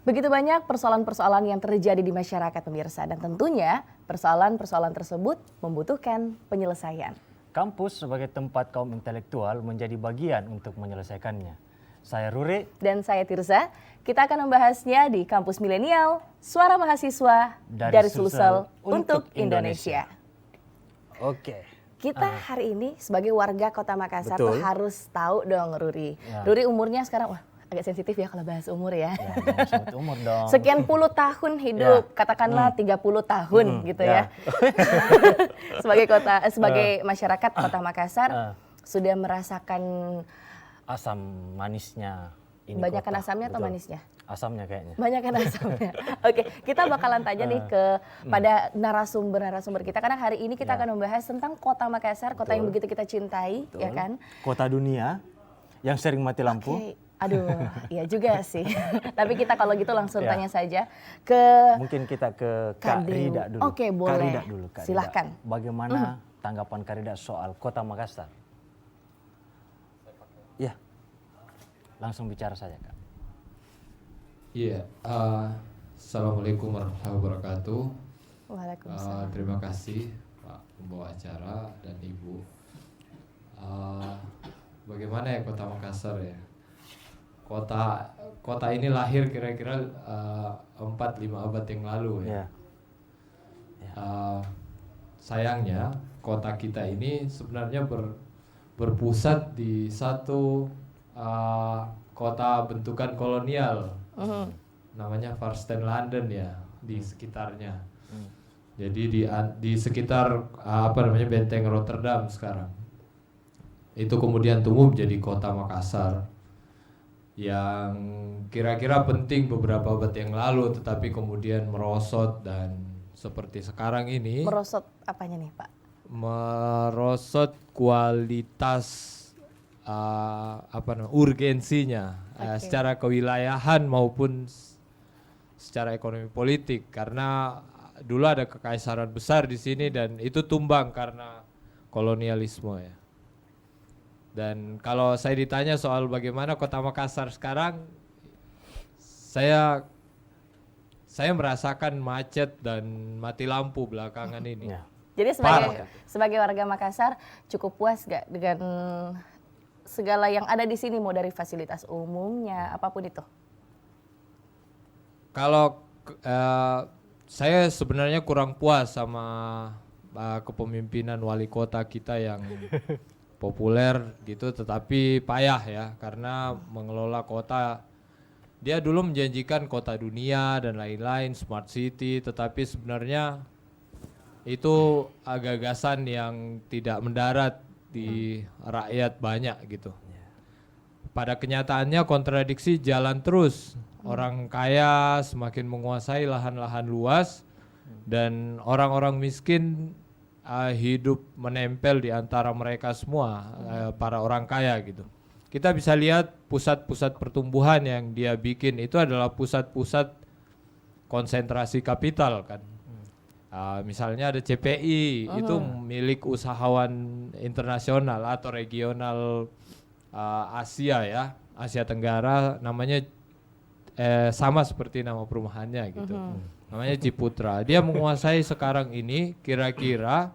Begitu banyak persoalan-persoalan yang terjadi di masyarakat pemirsa dan tentunya persoalan-persoalan tersebut membutuhkan penyelesaian. Kampus sebagai tempat kaum intelektual menjadi bagian untuk menyelesaikannya. Saya Ruri. Dan saya Tirza. Kita akan membahasnya di Kampus Milenial, Suara Mahasiswa dari Sulsel untuk Indonesia. Oke. Kita hari ini sebagai warga Kota Makassar tuh harus tahu dong Ruri. Ya. Ruri umurnya sekarang agak sensitif ya kalau bahas umur ya. Ya, sebut umur dong. Sekian puluh tahun hidup, katakanlah 30 tahun gitu ya. Sebagai masyarakat Kota Makassar sudah merasakan asam manisnya ini. Banyakan asamnya atau manisnya? Asamnya kayaknya. Banyakan asamnya. Oke, kita bakalan tanya nih pada narasumber kita karena hari ini kita akan membahas tentang Kota Makassar, kota yang begitu kita cintai, ya kan? Kota dunia yang sering mati lampu. Aduh, iya juga sih. Tapi kita kalau gitu langsung tanya saja ke... Mungkin kita ke Kak Rida dulu. Oke, boleh. Kak Rida dulu. Kak Silahkan. Rida. Bagaimana tanggapan Kak Rida soal Kota Makassar? Ya, langsung bicara saja Kak. Iya, Assalamualaikum warahmatullahi wabarakatuh. Waalaikumsalam. Terima kasih Pak pembawa acara dan Ibu. Bagaimana ya Kota Makassar ya? Kota ini lahir kira-kira 4-5 abad yang lalu ya. Sayangnya kota kita ini sebenarnya berpusat di satu kota bentukan kolonial, namanya Varsden Landen ya, di sekitarnya. Jadi di sekitar Benteng Rotterdam sekarang. Itu kemudian tumbuh menjadi Kota Makassar yang kira-kira penting beberapa abad yang lalu, tetapi kemudian merosot dan seperti sekarang ini. Merosot apanya nih Pak? Merosot kualitas urgensinya secara kewilayahan maupun secara ekonomi politik, karena dulu ada kekaisaran besar di sini dan itu tumbang karena kolonialisme ya. Dan kalau saya ditanya soal bagaimana Kota Makassar sekarang, saya merasakan macet dan mati lampu belakangan ini. Jadi sebagai warga Makassar cukup puas gak dengan segala yang ada di sini, mau dari fasilitas umumnya apapun itu? Kalau saya sebenarnya kurang puas sama kepemimpinan wali kota kita yang populer gitu, tetapi payah ya, karena mengelola kota. Dia dulu menjanjikan kota dunia dan lain-lain, smart city, tetapi sebenarnya itu gagasan yang tidak mendarat di rakyat banyak gitu. Pada kenyataannya kontradiksi jalan terus. Orang kaya semakin menguasai lahan-lahan luas dan orang-orang miskin hidup menempel di antara mereka semua, para orang kaya gitu. Kita bisa lihat pusat-pusat pertumbuhan yang dia bikin itu adalah pusat-pusat konsentrasi kapital kan. Misalnya ada CPI, itu milik usahawan internasional atau regional Asia ya, Asia Tenggara, namanya sama seperti nama perumahannya gitu. Namanya Ciputra. Dia menguasai sekarang ini kira-kira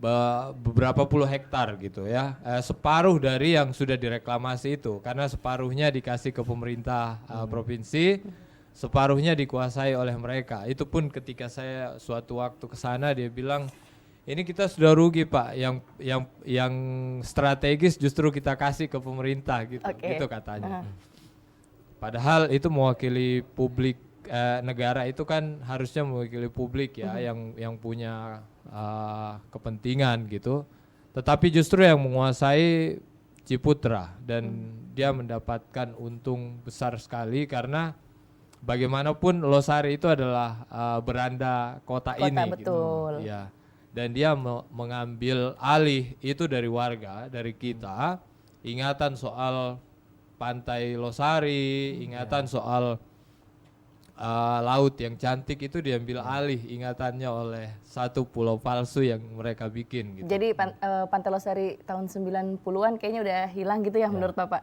beberapa puluh hektar gitu ya, separuh dari yang sudah direklamasi itu, karena separuhnya dikasih ke pemerintah provinsi, separuhnya dikuasai oleh mereka. Itu pun ketika saya suatu waktu ke sana, dia bilang ini kita sudah rugi Pak, yang strategis justru kita kasih ke pemerintah gitu, gitu katanya. Padahal itu mewakili publik, negara itu kan harusnya mewakili publik ya, yang punya kepentingan gitu. Tetapi justru yang menguasai Ciputra dan dia mendapatkan untung besar sekali, karena bagaimanapun Losari itu adalah beranda kota ini. Betul. Gitu. Ya. Dan dia mengambil alih itu dari warga, dari kita, ingatan soal pantai Losari, ingatan soal laut yang cantik itu diambil alih ingatannya oleh satu pulau palsu yang mereka bikin gitu. Jadi Pantai Losari tahun 90-an kayaknya udah hilang gitu ya menurut Bapak?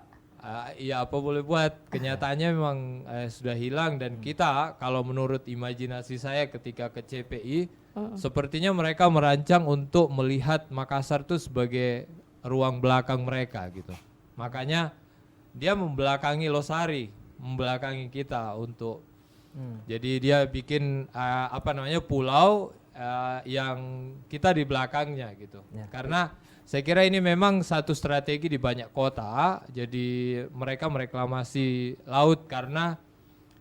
Ya apa boleh buat, kenyataannya memang sudah hilang. Dan kita kalau menurut imajinasi saya ketika ke CPI, sepertinya mereka merancang untuk melihat Makassar itu sebagai ruang belakang mereka gitu. Makanya dia membelakangi Losari, membelakangi kita untuk jadi dia bikin pulau yang kita di belakangnya gitu. Karena saya kira ini memang satu strategi di banyak kota. Jadi mereka mereklamasi laut karena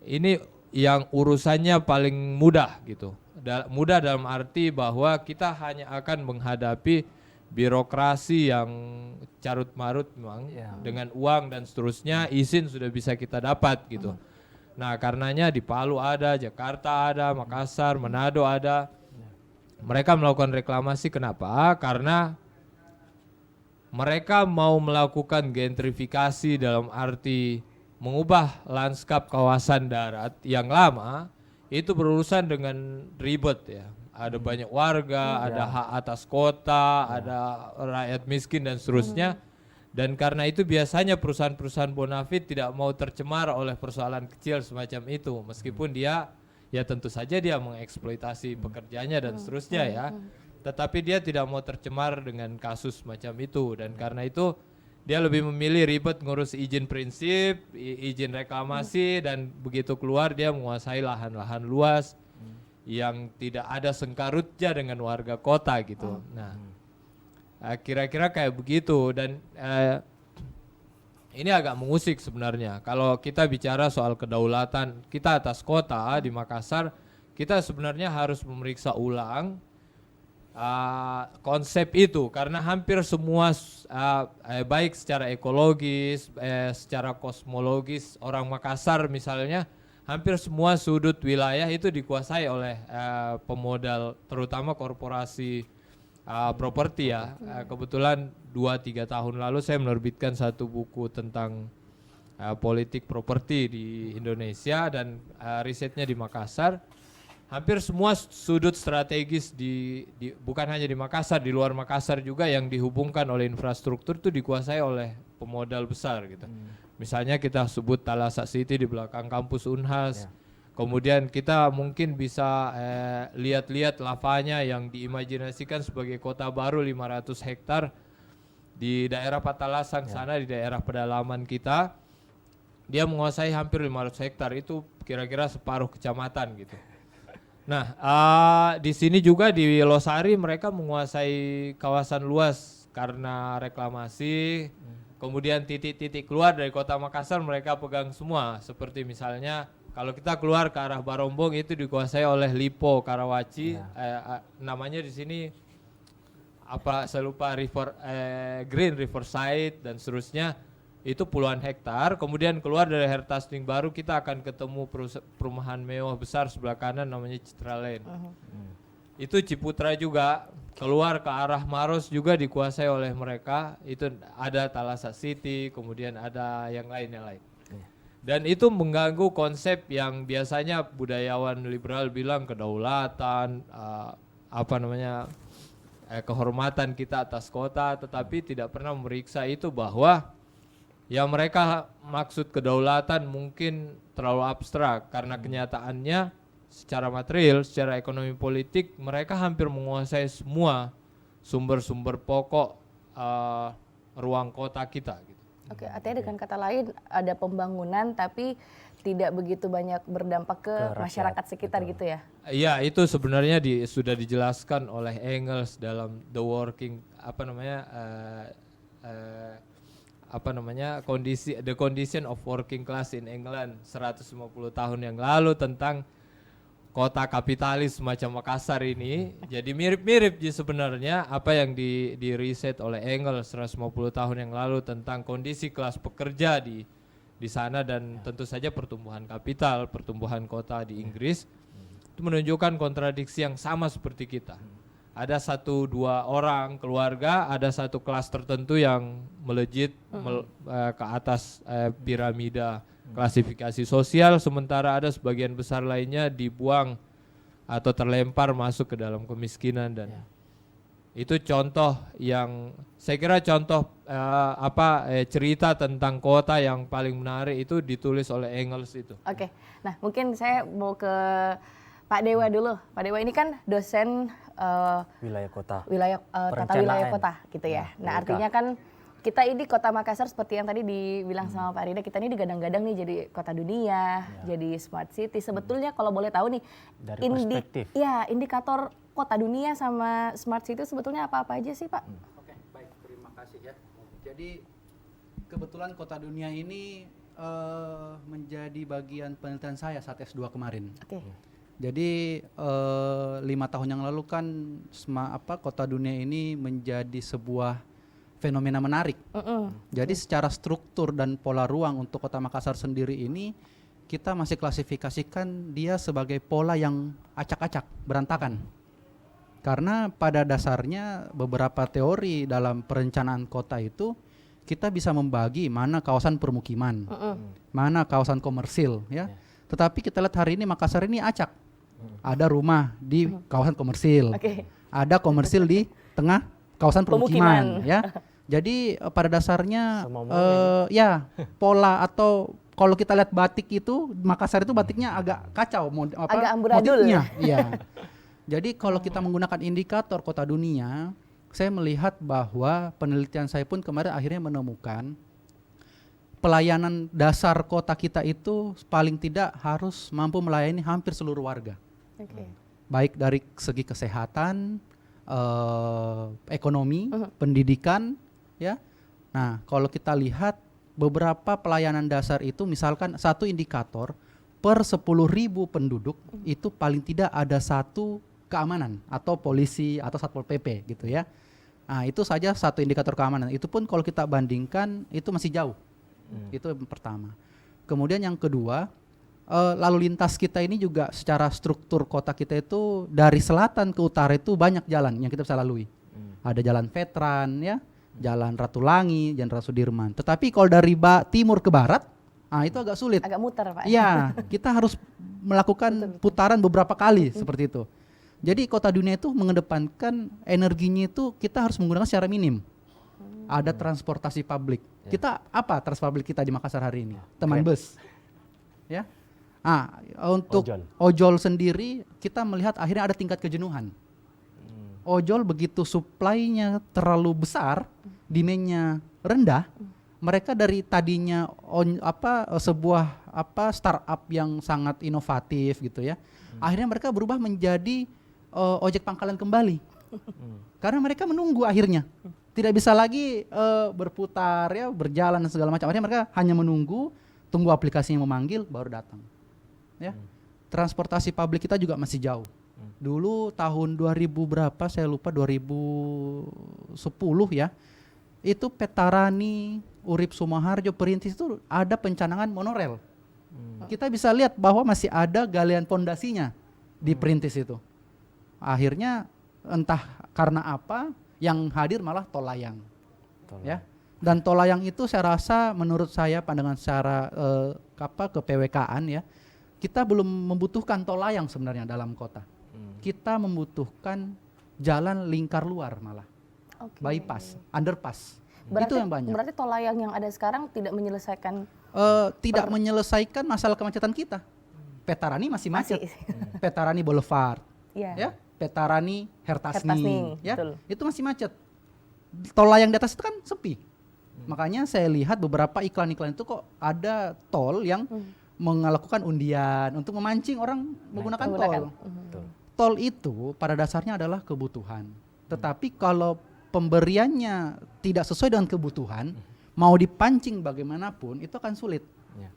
ini yang urusannya paling mudah gitu. Mudah dalam arti bahwa kita hanya akan menghadapi birokrasi yang carut marut memang dengan uang dan seterusnya, izin sudah bisa kita dapat gitu. Nah karenanya di Palu ada, Jakarta ada, Makassar, Manado ada. Mereka melakukan reklamasi kenapa? Karena mereka mau melakukan gentrifikasi dalam arti mengubah lanskap kawasan darat yang lama itu berurusan dengan ribet ya. Ada banyak warga, ada hak atas kota, ada rakyat miskin dan seterusnya. Dan karena itu biasanya perusahaan-perusahaan bonafit tidak mau tercemar oleh persoalan kecil semacam itu. Meskipun dia ya tentu saja dia mengeksploitasi pekerjanya dan seterusnya ya. Tetapi dia tidak mau tercemar dengan kasus macam itu. Dan karena itu dia lebih memilih ribet ngurus izin prinsip, izin reklamasi, dan begitu keluar dia menguasai lahan-lahan luas yang tidak ada sengkarutnya dengan warga kota gitu. Nah, kira-kira kayak begitu. Dan ini agak mengusik sebenarnya. Kalau kita bicara soal kedaulatan kita atas kota di Makassar, kita sebenarnya harus memeriksa ulang konsep itu, karena hampir semua baik secara ekologis, secara kosmologis orang Makassar misalnya, hampir semua sudut wilayah itu dikuasai oleh pemodal, terutama korporasi properti ya. Kebetulan 2-3 tahun lalu saya menerbitkan satu buku tentang politik properti di Indonesia dan risetnya di Makassar. Hampir semua sudut strategis bukan hanya di Makassar, di luar Makassar juga yang dihubungkan oleh infrastruktur itu dikuasai oleh pemodal besar gitu. Misalnya kita sebut Thalassa City di belakang kampus Unhas. Kemudian kita mungkin bisa lihat-lihat lavanya yang diimajinasikan sebagai kota baru 500 hektar di daerah Patalasang sana, di daerah pedalaman kita. Dia menguasai hampir 500 hektar, itu kira-kira separuh kecamatan gitu. Nah, di sini juga di Losari mereka menguasai kawasan luas karena reklamasi. Kemudian titik-titik keluar dari kota Makassar mereka pegang semua. Seperti misalnya kalau kita keluar ke arah Barombong itu dikuasai oleh Lipo Karawaci. Namanya di sini saya lupa, Green Riverside dan seterusnya. Itu puluhan hektar. Kemudian keluar dari Hertasning baru kita akan ketemu perumahan mewah besar sebelah kanan namanya Citra Lane. Itu Ciputra juga, keluar ke arah Maros juga dikuasai oleh mereka. Itu ada Thalassa City, kemudian ada yang lain. Dan itu mengganggu konsep yang biasanya budayawan liberal bilang kedaulatan, kehormatan kita atas kota, tetapi tidak pernah memeriksa itu bahwa ya mereka maksud kedaulatan mungkin terlalu abstrak karena kenyataannya secara material, secara ekonomi politik mereka hampir menguasai semua sumber-sumber pokok ruang kota kita gitu. Oke, artinya dengan kata lain ada pembangunan tapi tidak begitu banyak berdampak ke masyarakat sekitar gitu ya? Iya, itu sebenarnya sudah dijelaskan oleh Engels dalam The Condition of Working Class in England 150 tahun yang lalu tentang kota kapitalis semacam Makassar ini. Jadi mirip-mirip sebenarnya apa yang di riset oleh Engels 150 tahun yang lalu tentang kondisi kelas pekerja di sana dan tentu saja pertumbuhan kapital, pertumbuhan kota di Inggris. Itu menunjukkan kontradiksi yang sama seperti kita. Ada 1-2 orang keluarga, ada satu kelas tertentu yang melejit ke atas piramida klasifikasi sosial, sementara ada sebagian besar lainnya dibuang atau terlempar masuk ke dalam kemiskinan dan Itu contoh yang saya kira contoh cerita tentang kota yang paling menarik itu ditulis oleh Engels itu. Oke, nah mungkin saya mau ke Pak Dewa dulu. Pak Dewa ini kan dosen Wilayah kota. tata wilayah Perencanaan. kota gitu ya. Nah WK. artinya kan kita ini Kota Makassar seperti yang tadi dibilang sama Pak Rida, kita ini digadang-gadang nih jadi kota dunia, jadi smart city. Sebetulnya kalau boleh tahu nih, Dari perspektif. indikator kota dunia sama smart city sebetulnya apa-apa aja sih Pak? Oke, baik, terima kasih ya. Jadi kebetulan Kota Dunia ini menjadi bagian penelitian saya saat S2 kemarin. Oke. Jadi 5 tahun yang lalu kan Kota Dunia ini menjadi sebuah fenomena menarik. Jadi secara struktur dan pola ruang untuk Kota Makassar sendiri ini kita masih klasifikasikan dia sebagai pola yang acak-acak, berantakan. Karena pada dasarnya beberapa teori dalam perencanaan kota itu kita bisa membagi mana kawasan permukiman, mana kawasan komersil ya. Tetapi kita lihat hari ini Makassar ini acak. Ada rumah di kawasan komersil. Oke. Ada komersil di tengah kawasan Pemukiman. permukiman ya. Jadi pada dasarnya Semua maunya ya pola atau kalau kita lihat batik itu Makassar itu batiknya agak kacau Agak amburadul. motifnya. Iya. Jadi kalau kita menggunakan indikator kota dunia, saya melihat bahwa penelitian saya pun kemarin akhirnya menemukan pelayanan dasar kota kita itu paling tidak harus mampu melayani hampir seluruh warga. Oke. Baik dari segi kesehatan, ekonomi, pendidikan, ya. Nah, kalau kita lihat beberapa pelayanan dasar itu, misalkan satu indikator per 10.000 penduduk itu paling tidak ada satu keamanan atau polisi atau satpol pp gitu ya. Nah, itu saja satu indikator keamanan. Itu pun kalau kita bandingkan itu masih jauh. Itu yang pertama. Kemudian yang kedua, lalu lintas kita ini juga secara struktur kota kita itu dari selatan ke utara itu banyak jalan yang kita bisa lalui. Ada jalan Veteran ya, jalan Ratulangi, jalan Ratu Sudirman. Tetapi kalau dari timur ke barat, itu agak sulit. Agak muter Pak. Iya, kita harus melakukan putaran beberapa kali seperti itu. Jadi kota dunia itu mengedepankan energinya itu kita harus menggunakan secara minim. Ada transportasi publik. Kita apa transportasi publik kita di Makassar hari ini? Teman bus. Ya. Untuk ojol sendiri kita melihat akhirnya ada tingkat kejenuhan. Ojol begitu supply-nya terlalu besar, demand-nya rendah, mereka dari tadinya sebuah startup yang sangat inovatif gitu ya. Akhirnya mereka berubah menjadi ojek pangkalan kembali. Karena mereka menunggu akhirnya. Tidak bisa lagi berputar ya, berjalan dan segala macam. Akhirnya mereka hanya menunggu, tunggu aplikasinya memanggil baru datang. Ya. Transportasi publik kita juga masih jauh. Dulu tahun 2000 berapa saya lupa, 2010 ya. Itu Petarani, Urip Sumoharjo, Perintis itu ada pencanangan monorel. Kita bisa lihat bahwa masih ada galian pondasinya di Perintis itu. Akhirnya entah karena apa yang hadir malah tol layang. Ya. Dan tol layang itu saya rasa menurut saya pandangan secara ke-PWK-an ya, kita belum membutuhkan tol layang sebenarnya dalam kota. Kita membutuhkan jalan lingkar luar malah. Bypass, underpass. Itu yang banyak. Berarti tol layang yang ada sekarang tidak menyelesaikan menyelesaikan masalah kemacetan kita. Petarani masih macet. Petarani Boulevard. Ya. Petarani Hertasning, ya. Betul. Itu masih macet. Tol layang di atas itu kan sepi. Makanya saya lihat beberapa iklan-iklan itu kok ada tol yang melakukan undian untuk memancing orang menggunakan tol. Tol itu pada dasarnya adalah kebutuhan. Tetapi kalau pemberiannya tidak sesuai dengan kebutuhan, mau dipancing bagaimanapun itu akan sulit.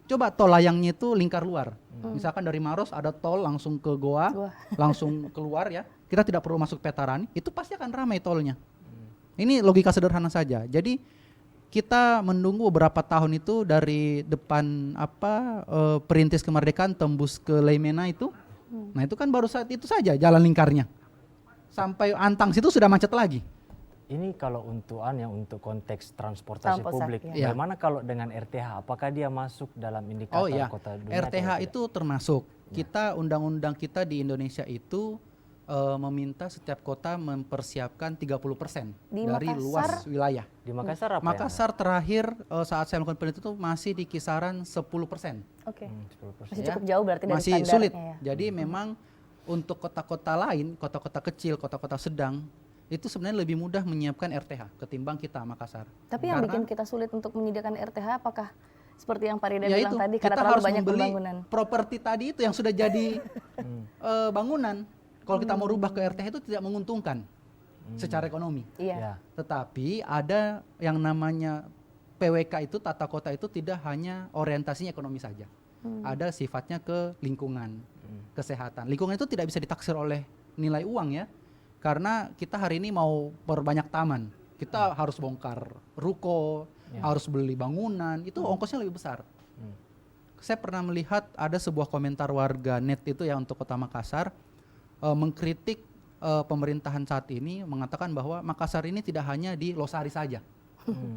Coba tol layangnya itu lingkar luar. Misalkan dari Maros ada tol langsung ke Goa, langsung keluar ya. Kita tidak perlu masuk Petarani, itu pasti akan ramai tolnya. Ini logika sederhana saja. Jadi kita menunggu beberapa tahun itu dari depan Perintis Kemerdekaan tembus ke Leimena itu. Nah itu kan baru saat itu saja jalan lingkarnya. Sampai Antang situ sudah macet lagi. Ini kalau untuk konteks transportasi publik, ya. bagaimana kalau dengan RTH? Apakah dia masuk dalam indikator kota dunia? RTH itu termasuk. Kita undang-undang kita di Indonesia itu meminta setiap kota mempersiapkan 30% Di dari Makassar? luas wilayah. Di Makassar apa Makassar terakhir saat saya melakukan penelitian itu masih di kisaran 10%. Oke. yang? 10%. Masih Ya. cukup jauh berarti dari Masih standarnya sulit. ya. Jadi memang untuk kota-kota lain, kota-kota kecil, kota-kota sedang, itu sebenarnya lebih mudah menyiapkan RTH ketimbang kita Makassar. Tapi yang Karena- bikin kita sulit untuk menyediakan RTH apakah seperti yang Pak Rida Ya bilang itu, tadi kita karena terlalu harus banyak membeli pembangunan. properti tadi itu yang sudah jadi bangunan. Kalau kita mau rubah ke RTH itu tidak menguntungkan secara ekonomi. Iya. Ya. Tetapi ada yang namanya PWK itu, tata kota itu tidak hanya orientasinya ekonomi saja. Ada sifatnya ke lingkungan, kesehatan. Lingkungan itu tidak bisa ditaksir oleh nilai uang ya. Karena kita hari ini mau perbanyak taman, kita harus bongkar ruko, harus beli bangunan, itu ongkosnya lebih besar. Saya pernah melihat ada sebuah komentar warga net itu ya untuk Kota Makassar mengkritik pemerintahan saat ini, mengatakan bahwa Makassar ini tidak hanya di Losari saja.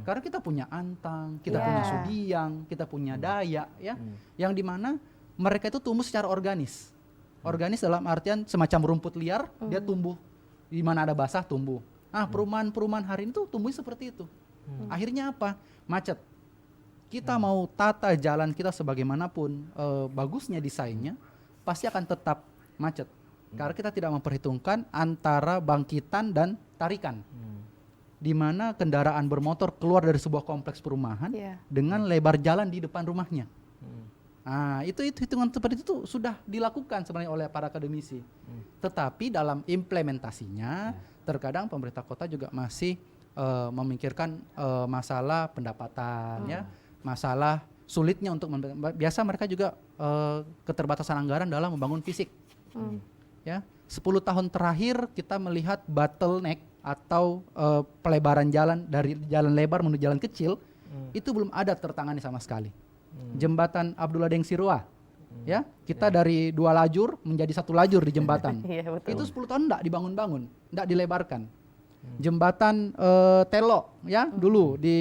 Karena kita punya Antang, kita Iya. punya Sudiang, kita punya Dayak ya, yang dimana mereka itu tumbuh secara organis. Organis dalam artian semacam rumput liar, dia tumbuh di mana ada basah tumbuh. Nah, perumahan-perumahan hari ini tuh tumbuhnya seperti itu. Akhirnya apa? Macet. Kita mau tata jalan kita sebagaimanapun bagusnya desainnya, pasti akan tetap macet. Karena kita tidak memperhitungkan antara bangkitan dan tarikan. Di mana kendaraan bermotor keluar dari sebuah kompleks perumahan Iya. dengan lebar jalan di depan rumahnya. Nah, itu hitungan seperti itu sudah dilakukan sebenarnya oleh para akademisi. Tetapi dalam implementasinya, terkadang pemerintah kota juga masih memikirkan masalah pendapatan, ya, masalah sulitnya untuk biasa mereka juga keterbatasan anggaran dalam membangun fisik. Ya, 10 tahun terakhir kita melihat bottleneck atau pelebaran jalan dari jalan lebar menuju jalan kecil itu belum ada tertangani sama sekali. Jembatan Abdullah Deng Siroa, ya, kita dari 2 lajur menjadi 1 lajur di jembatan. Iya, betul. Itu 10 tahun enggak dibangun-bangun, enggak dilebarkan. Jembatan Telo, ya, dulu di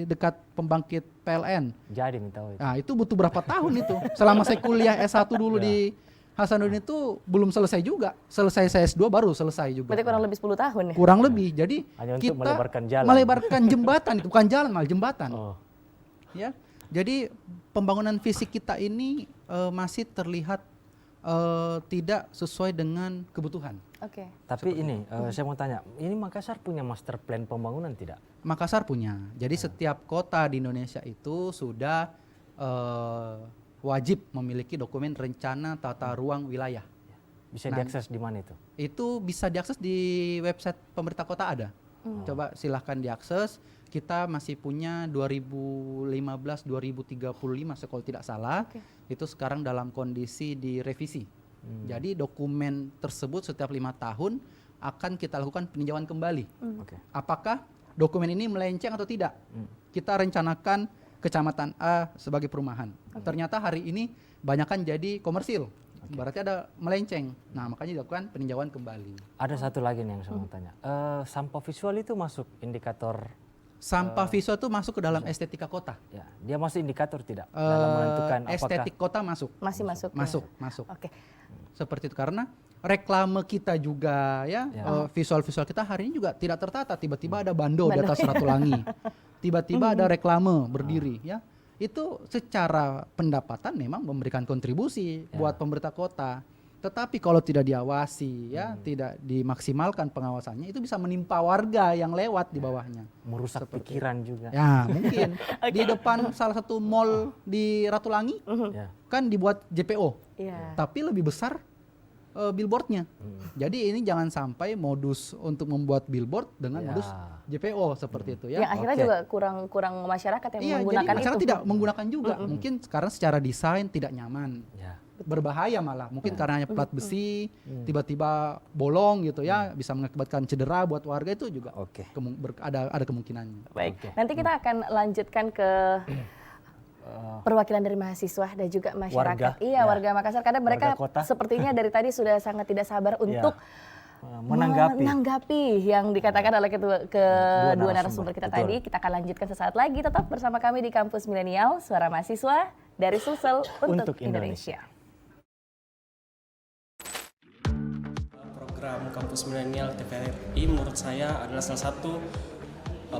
dekat pembangkit PLN. Jadi minta tahu itu. Nah, itu butuh berapa tahun itu? Selama saya kuliah S1 dulu di Hasanuddin itu belum selesai juga. Selesai saya S2 baru selesai juga. Berarti kurang lebih 10 tahun ya? Kurang lebih. Jadi Hanya untuk kita melebarkan jalan. melebarkan jembatan itu bukan jalan, malah jembatan. Oh. Ya. Jadi pembangunan fisik kita ini masih terlihat tidak sesuai dengan kebutuhan. Oke. Tapi ini saya mau tanya, ini Makassar punya master plan pembangunan tidak? Makassar punya. Jadi setiap kota di Indonesia itu sudah wajib memiliki dokumen rencana tata ruang wilayah. Bisa Nah, diakses di mana itu? Itu bisa diakses di website pemerintah kota ada. Coba silahkan diakses. Kita masih punya 2015-2035 kalau tidak salah. Oke. Itu sekarang dalam kondisi direvisi. Jadi dokumen tersebut setiap 5 tahun akan kita lakukan peninjauan kembali. Oke. Apakah dokumen ini melenceng atau tidak? Kita rencanakan kecamatan A sebagai perumahan. Ternyata hari ini banyakkan jadi komersil. Berarti ada melenceng. Nah, makanya dilakukan peninjauan kembali. Ada satu lagi nih yang saya mau tanya. Sampah visual itu masuk indikator, Sampah visual itu masuk ke dalam estetika kota. ya, dia masuk indikator tidak dalam menentukan apakah Estetik kota masuk. Masih masuk. ya? Masuk. Oke. Seperti itu karena reklame kita juga ya, visual-visual kita hari ini juga tidak tertata. Tiba-tiba ada bando di atas Ratulangi. Tiba-tiba ada reklame berdiri ya. Itu secara pendapatan memang memberikan kontribusi buat pemerintah kota. Tetapi kalau tidak diawasi ya, tidak dimaksimalkan pengawasannya, itu bisa menimpa warga yang lewat di bawahnya. merusak pikiran juga. Ya, mungkin di depan salah satu mall di Ratulangi Ya. kan dibuat JPO. Iya. Tapi lebih besar billboardnya. Jadi ini jangan sampai modus untuk membuat billboard dengan Ya. modus JPO seperti itu ya. Yang akhirnya Oke. juga kurang masyarakat yang Iya, jadi menggunakan masyarakat itu. tidak menggunakan juga. Mungkin sekarang secara desain tidak nyaman. Ya. Berbahaya malah. Mungkin karena hanya plat besi, tiba-tiba bolong gitu ya, bisa mengakibatkan cedera buat warga itu juga. Oke. Ada kemungkinannya. Baik. Oke. Nanti kita akan lanjutkan ke perwakilan dari mahasiswa dan juga masyarakat. Warga, Iya, ya. warga Makassar karena mereka Warga kota. sepertinya dari tadi sudah sangat tidak sabar untuk menanggapi yang dikatakan oleh kedua narasumber kita Betul. tadi. Kita akan lanjutkan sesaat lagi. Tetap bersama kami di Kampus Milenial, Suara Mahasiswa dari Sulsel untuk Untuk Indonesia. Indonesia. program Kampus Milenial TVRI menurut saya adalah salah satu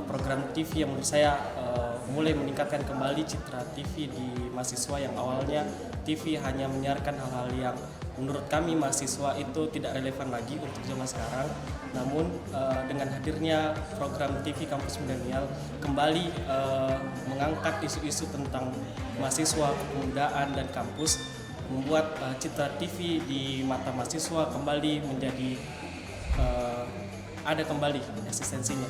program TV yang menurut saya mulai meningkatkan kembali citra TV di mahasiswa yang awalnya TV hanya menyiarkan hal-hal yang menurut kami mahasiswa itu tidak relevan lagi untuk zaman sekarang. Namun dengan hadirnya program TV Kampus Milenial kembali mengangkat isu-isu tentang mahasiswa, kepemudaan dan kampus, membuat citra TV di mata mahasiswa kembali menjadi ada kembali eksistensinya.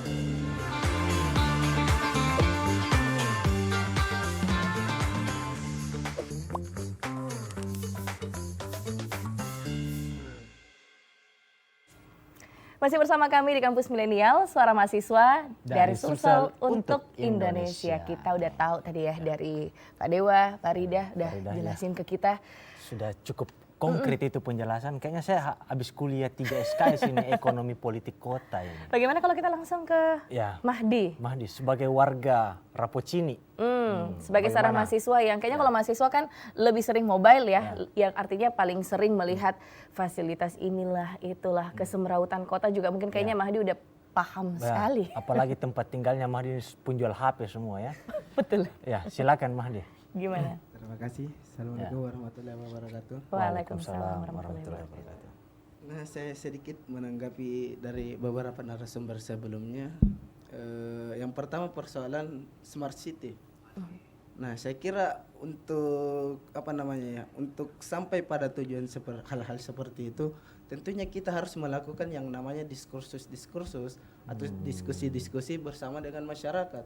Masih bersama kami di Kampus Milenial, suara mahasiswa dari Sumsel untuk Indonesia. Kita udah tahu tadi ya dari Pak Dewa, Pak Rida udah jelasin ke kita. Sudah cukup konkret itu penjelasan. Kayaknya saya habis kuliah 3 SKS ini ekonomi politik kota ini. Bagaimana kalau kita langsung ke Mahdi? Mahdi sebagai warga Rapocini. Sebagai seorang mahasiswa yang kayaknya kalau mahasiswa kan lebih sering mobile ya, yang artinya paling sering melihat fasilitas inilah itulah kesemrautan kota juga mungkin kayaknya Mahdi udah paham sekali. Apalagi tempat tinggalnya Mahdi penjual HP semua ya. Betul. Ya, silakan Mahdi. Gimana? Terima kasih. Assalamualaikum warahmatullahi wabarakatuh. Waalaikumsalam warahmatullahi wabarakatuh. Nah, saya sedikit menanggapi dari beberapa narasumber sebelumnya. Yang pertama persoalan smart city. Nah, saya kira untuk untuk sampai pada tujuan hal-hal seperti itu, tentunya kita harus melakukan yang namanya diskursus atau diskusi-diskusi bersama dengan masyarakat.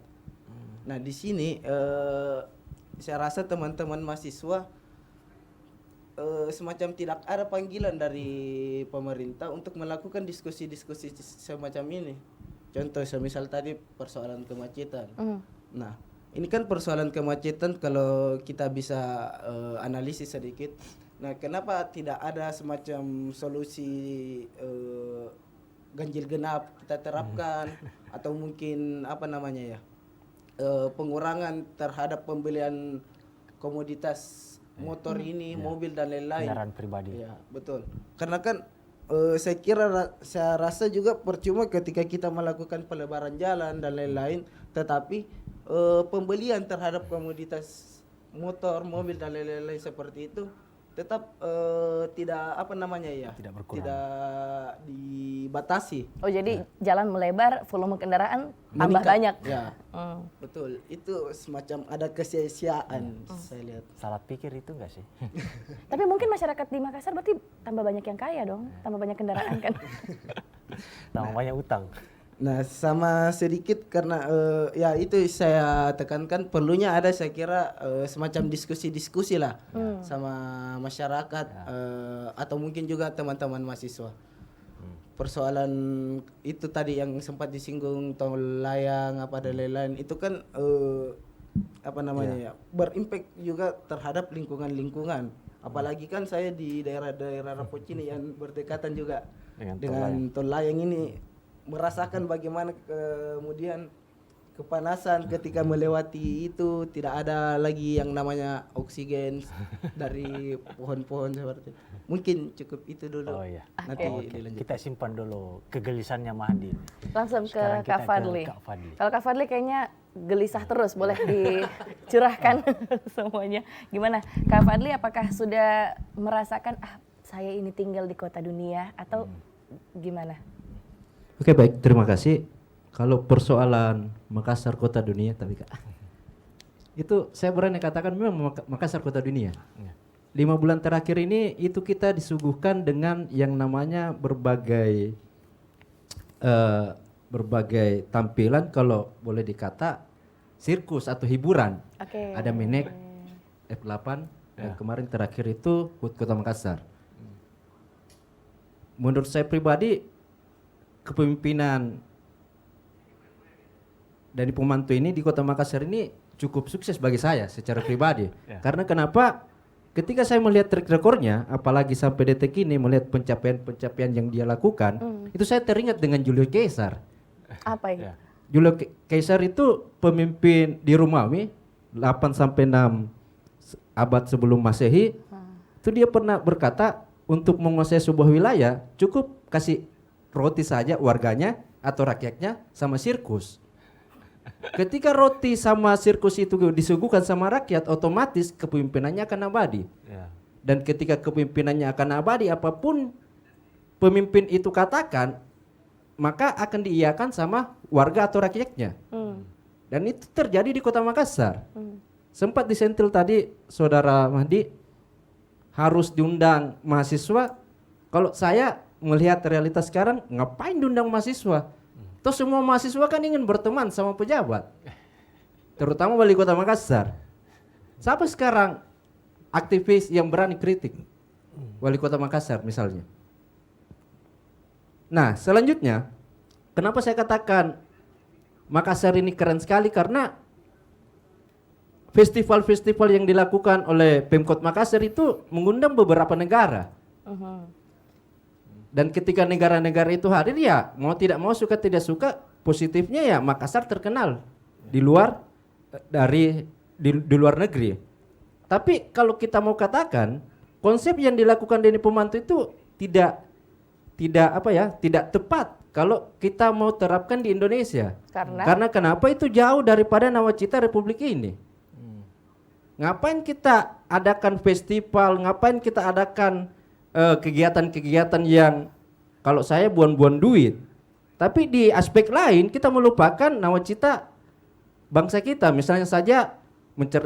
Nah, di sini saya rasa teman-teman mahasiswa semacam tidak ada panggilan dari pemerintah untuk melakukan diskusi-diskusi semacam ini. Contoh semisal tadi persoalan kemacetan. Nah, ini kan persoalan kemacetan kalau kita bisa analisis sedikit. Nah, kenapa tidak ada semacam solusi ganjil genap kita terapkan atau mungkin pengurangan terhadap pembelian komoditas motor ini, mobil dan lain-lain. Kendaraan pribadi. Ya, betul. Karena kan saya rasa juga percuma ketika kita melakukan pelebaran jalan dan lain-lain, tetapi pembelian terhadap komoditas motor, mobil dan lain-lain seperti itu tetap tidak berkurang. Tidak dibatasi. Oh, jadi jalan melebar, volume kendaraan tambah banyak. Ya, betul. Itu semacam ada kesia-siaan saya lihat. Salah pikir itu enggak sih? Tapi mungkin masyarakat di Makassar berarti tambah banyak yang kaya dong, tambah banyak kendaraan kan? Tambah banyak utang. Nah, sama sedikit karena ya itu saya tekankan perlunya ada saya kira semacam diskusi-diskusi lah sama masyarakat atau mungkin juga teman-teman mahasiswa. Persoalan itu tadi yang sempat disinggung tol layang dan lain-lain itu kan berimpact juga terhadap lingkungan. Apalagi kan saya di daerah-daerah Rapocini yang berdekatan juga dengan tol layang ini, merasakan bagaimana kemudian kepanasan ketika melewati itu, tidak ada lagi yang namanya oksigen dari pohon-pohon seperti itu. Mungkin cukup itu dulu. Oh iya. Nanti dilanjut. Kita simpan dulu kegelisahannya Mahdi. Langsung ke Sekarang kita Kak Fadli. Kak Fadli. Kalau Kak Fadli kayaknya gelisah terus, boleh dicurahkan semuanya. Gimana? Kak Fadli apakah sudah merasakan saya ini tinggal di kota dunia atau gimana? Oke, baik, terima kasih. Kalau persoalan Makassar kota dunia itu saya berani katakan memang Makassar kota dunia. 5 bulan terakhir ini itu kita disuguhkan dengan yang namanya berbagai tampilan, kalau boleh dikata sirkus atau hiburan. Ada Menek, F8 dan kemarin terakhir itu HUT Kota Makassar. Menurut saya pribadi kepemimpinan dari pemantau ini di Kota Makassar ini cukup sukses bagi saya secara pribadi. Karena kenapa? Ketika saya melihat track recordnya, apalagi sampai detik ini melihat pencapaian-pencapaian yang dia lakukan, itu saya teringat dengan Julio Caesar. Apa itu? Julio Caesar itu pemimpin di Romawi 8 sampai 6 abad sebelum Masehi. Itu dia pernah berkata untuk menguasai sebuah wilayah cukup kasih roti saja warganya atau rakyatnya sama sirkus. Ketika roti sama sirkus itu disuguhkan sama rakyat, otomatis kepemimpinannya akan abadi. Ya. Dan ketika kepemimpinannya akan abadi, apapun pemimpin itu katakan, maka akan diiyakan sama warga atau rakyatnya. Dan itu terjadi di Kota Makassar. Sempat disentil tadi Saudara Mahdi, harus diundang mahasiswa. Kalau saya melihat realitas sekarang, ngapain diundang mahasiswa? Toh semua mahasiswa kan ingin berteman sama pejabat, terutama wali kota Makassar. Siapa sekarang aktivis yang berani kritik wali kota Makassar misalnya? Nah selanjutnya, kenapa saya katakan Makassar ini keren sekali? Karena festival-festival yang dilakukan oleh Pemkot Makassar itu mengundang beberapa negara. Dan ketika negara-negara itu hadir, ya mau tidak mau, suka tidak suka, positifnya ya Makassar terkenal di luar di luar negeri. Tapi kalau kita mau katakan konsep yang dilakukan Denny Pomanto itu tidak tepat kalau kita mau terapkan di Indonesia. Karena kenapa? Itu jauh daripada nawacita Republik ini. Ngapain kita adakan festival, ngapain kita adakan kegiatan-kegiatan yang kalau saya buang-buang duit. Tapi di aspek lain kita melupakan nawacita bangsa kita. Misalnya saja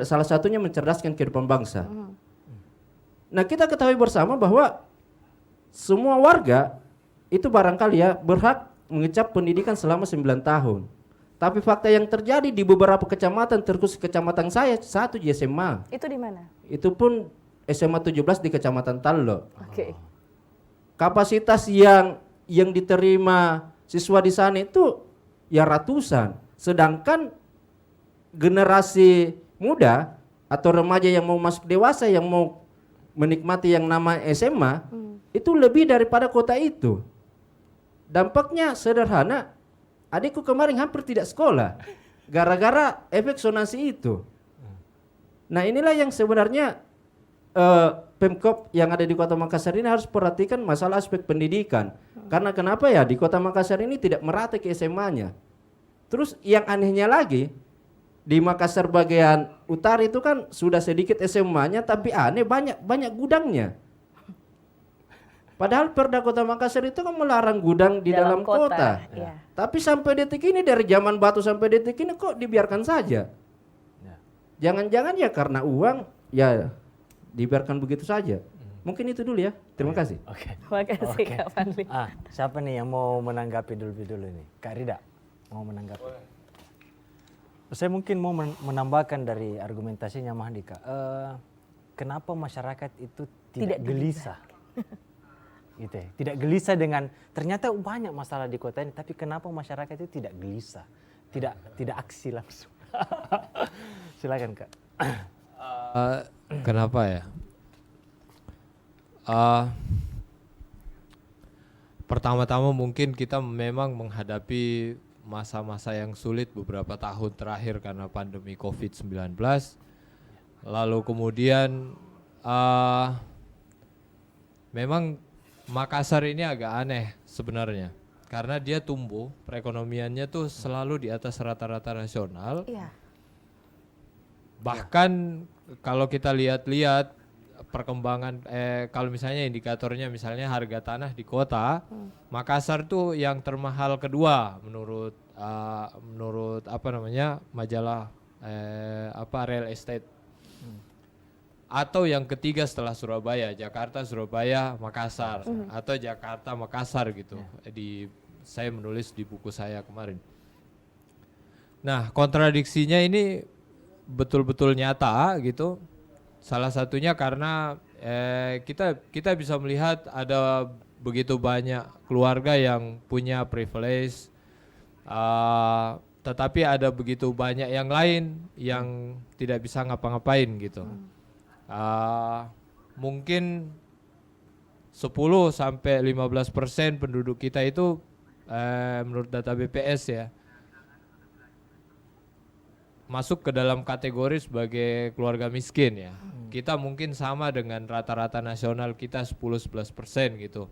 salah satunya mencerdaskan kehidupan bangsa. Nah kita ketahui bersama bahwa semua warga itu barangkali ya berhak mengecap pendidikan selama 9 tahun. Tapi fakta yang terjadi di beberapa kecamatan, terkhusus kecamatan saya, satu di SMA. Itu di mana? Itu pun SMA 17 di Kecamatan Tallo. Oke. Kapasitas yang diterima siswa di sana itu ya ratusan. Sedangkan generasi muda atau remaja yang mau masuk dewasa, yang mau menikmati yang nama SMA, itu lebih daripada kota itu. Dampaknya sederhana, adikku kemarin hampir tidak sekolah gara-gara efek zonasi itu. Nah inilah yang sebenarnya Pemkop yang ada di Kota Makassar ini harus perhatikan masalah aspek pendidikan. Karena kenapa ya di Kota Makassar ini tidak merata ke SMA-nya. Terus yang anehnya lagi, di Makassar bagian utara itu kan sudah sedikit SMA-nya, tapi aneh banyak gudangnya. Padahal Perda Kota Makassar itu kan melarang gudang di dalam kota. Ya. Tapi sampai detik ini, dari zaman Batu sampai detik ini kok dibiarkan saja. Jangan-jangan ya karena uang ya dibiarkan begitu saja. Mungkin itu dulu ya. Terima kasih. Oke. Terima kasih Kak Fadli. Siapa nih yang mau menanggapi dulu ini? Kak Rida mau menanggapi. Saya mungkin mau menambahkan dari argumentasinya Mahdika. Kenapa masyarakat itu tidak gelisah? Gitu ya. Tidak gelisah dengan ternyata banyak masalah di kota ini, tapi kenapa masyarakat itu tidak gelisah? Tidak aksi langsung. Silakan Kak. Kenapa ya? Pertama-tama mungkin kita memang menghadapi masa-masa yang sulit beberapa tahun terakhir karena pandemi COVID-19. Lalu kemudian memang Makassar ini agak aneh sebenarnya. Karena dia tumbuh, perekonomiannya tuh selalu di atas rata-rata nasional. Iya. Bahkan kalau kita lihat-lihat perkembangan, kalau misalnya indikatornya misalnya harga tanah di kota, Makassar tuh yang termahal kedua menurut majalah real estate. Atau yang ketiga setelah Surabaya, Jakarta, Surabaya, Makassar, atau Jakarta, Makassar gitu. Saya menulis di buku saya kemarin. Nah, kontradiksinya ini betul-betul nyata gitu. Salah satunya karena kita bisa melihat ada begitu banyak keluarga yang punya privilege, tetapi ada begitu banyak yang lain yang tidak bisa ngapa-ngapain gitu. Mungkin 10-15% penduduk kita itu menurut data BPS ya masuk ke dalam kategori sebagai keluarga miskin ya. Kita mungkin sama dengan rata-rata nasional kita 10-11% gitu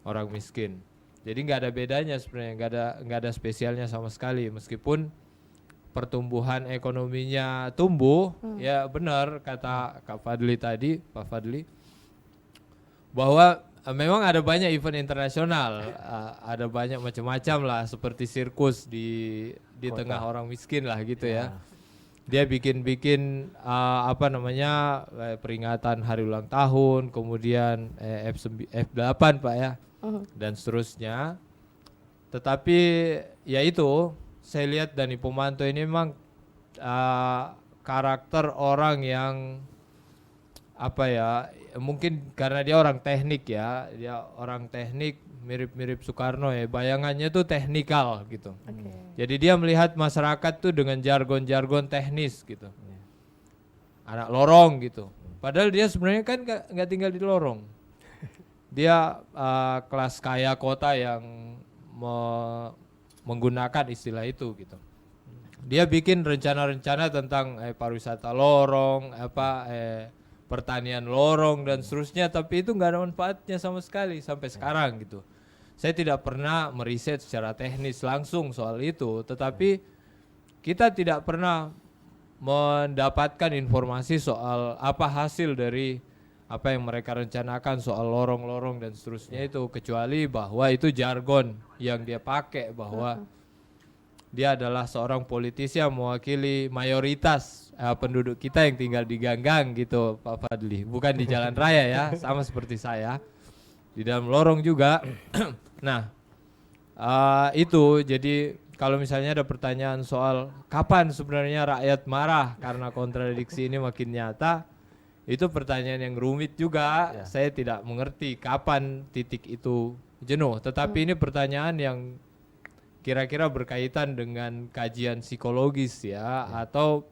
orang miskin. Jadi nggak ada bedanya sebenarnya, nggak ada spesialnya sama sekali. Meskipun pertumbuhan ekonominya tumbuh, ya benar kata Kak Fadli tadi, Pak Fadli, bahwa memang ada banyak event internasional, ada banyak macam-macam lah, seperti sirkus di tengah orang miskin lah gitu ya. Dia bikin peringatan hari ulang tahun, kemudian F8 Pak ya, dan seterusnya. Tetapi ya itu, saya lihat Dani Pomanto ini memang karakter orang yang mungkin karena dia orang teknik ya, dia orang teknik mirip-mirip Soekarno ya, bayangannya tuh teknikal gitu. Jadi dia melihat masyarakat tuh dengan jargon-jargon teknis gitu, anak lorong gitu. Padahal dia sebenarnya kan nggak tinggal di lorong, dia kelas kaya kota yang menggunakan istilah itu gitu. Dia bikin rencana-rencana tentang pariwisata lorong, pertanian lorong dan seterusnya, tapi itu nggak ada manfaatnya sama sekali sampai sekarang gitu. Saya tidak pernah meriset secara teknis langsung soal itu, tetapi kita tidak pernah mendapatkan informasi soal apa hasil dari apa yang mereka rencanakan soal lorong-lorong dan seterusnya itu, kecuali bahwa itu jargon yang dia pakai, bahwa dia adalah seorang politisi yang mewakili mayoritas penduduk kita yang tinggal di ganggang gitu Pak Fadli, bukan di jalan raya ya, sama seperti saya di dalam lorong juga. Nah itu, jadi kalau misalnya ada pertanyaan soal kapan sebenarnya rakyat marah karena kontradiksi ini makin nyata, itu pertanyaan yang rumit juga. Saya tidak mengerti kapan titik itu jenuh, tetapi ini pertanyaan yang kira-kira berkaitan dengan kajian psikologis ya, atau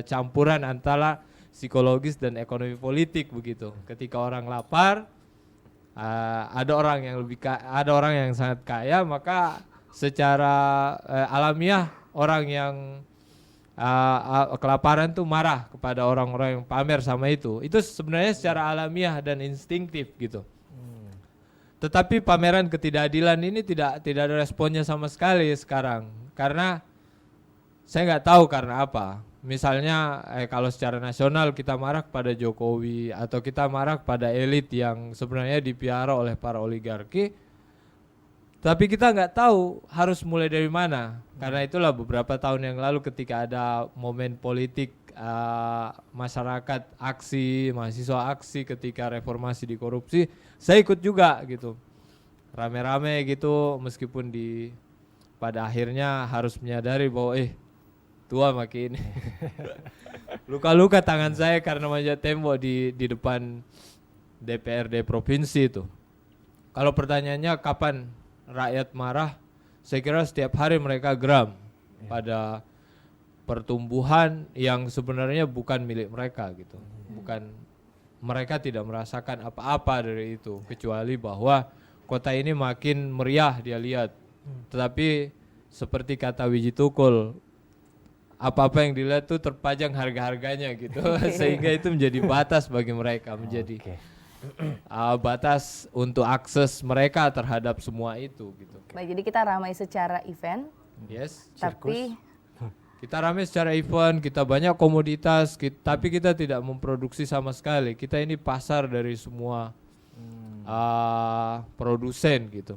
campuran antara psikologis dan ekonomi politik begitu. Ketika orang lapar, ada orang yang sangat kaya, maka secara alamiah orang yang kelaparan tuh marah kepada orang-orang yang pamer sama itu. Itu sebenarnya secara alamiah dan instingtif gitu. Tetapi pameran ketidakadilan ini tidak ada responnya sama sekali sekarang, karena saya nggak tahu karena apa. Misalnya kalau secara nasional kita marah kepada Jokowi, atau kita marah kepada elit yang sebenarnya dipiara oleh para oligarki, tapi kita nggak tahu harus mulai dari mana. Karena itulah beberapa tahun yang lalu ketika ada momen politik masyarakat aksi, mahasiswa aksi ketika reformasi di korupsi, saya ikut juga gitu, rame-rame gitu, meskipun pada akhirnya harus menyadari bahwa tua makin luka-luka tangan saya karena manjat tembok di depan DPRD provinsi itu. Kalau pertanyaannya kapan rakyat marah, saya kira setiap hari mereka geram pada pertumbuhan yang sebenarnya bukan milik mereka gitu. Mereka tidak merasakan apa-apa dari itu, kecuali bahwa kota ini makin meriah dia lihat. Tetapi seperti kata Wiji Tukul, apa-apa yang dilihat tuh terpajang harga-harganya gitu. Sehingga itu menjadi batas bagi mereka, menjadi batas untuk akses mereka terhadap semua itu gitu. Baik, jadi kita ramai secara event. Yes. Tapi kita ramai secara event, kita banyak komoditas, tapi kita tidak memproduksi sama sekali. Kita ini pasar dari semua produsen gitu.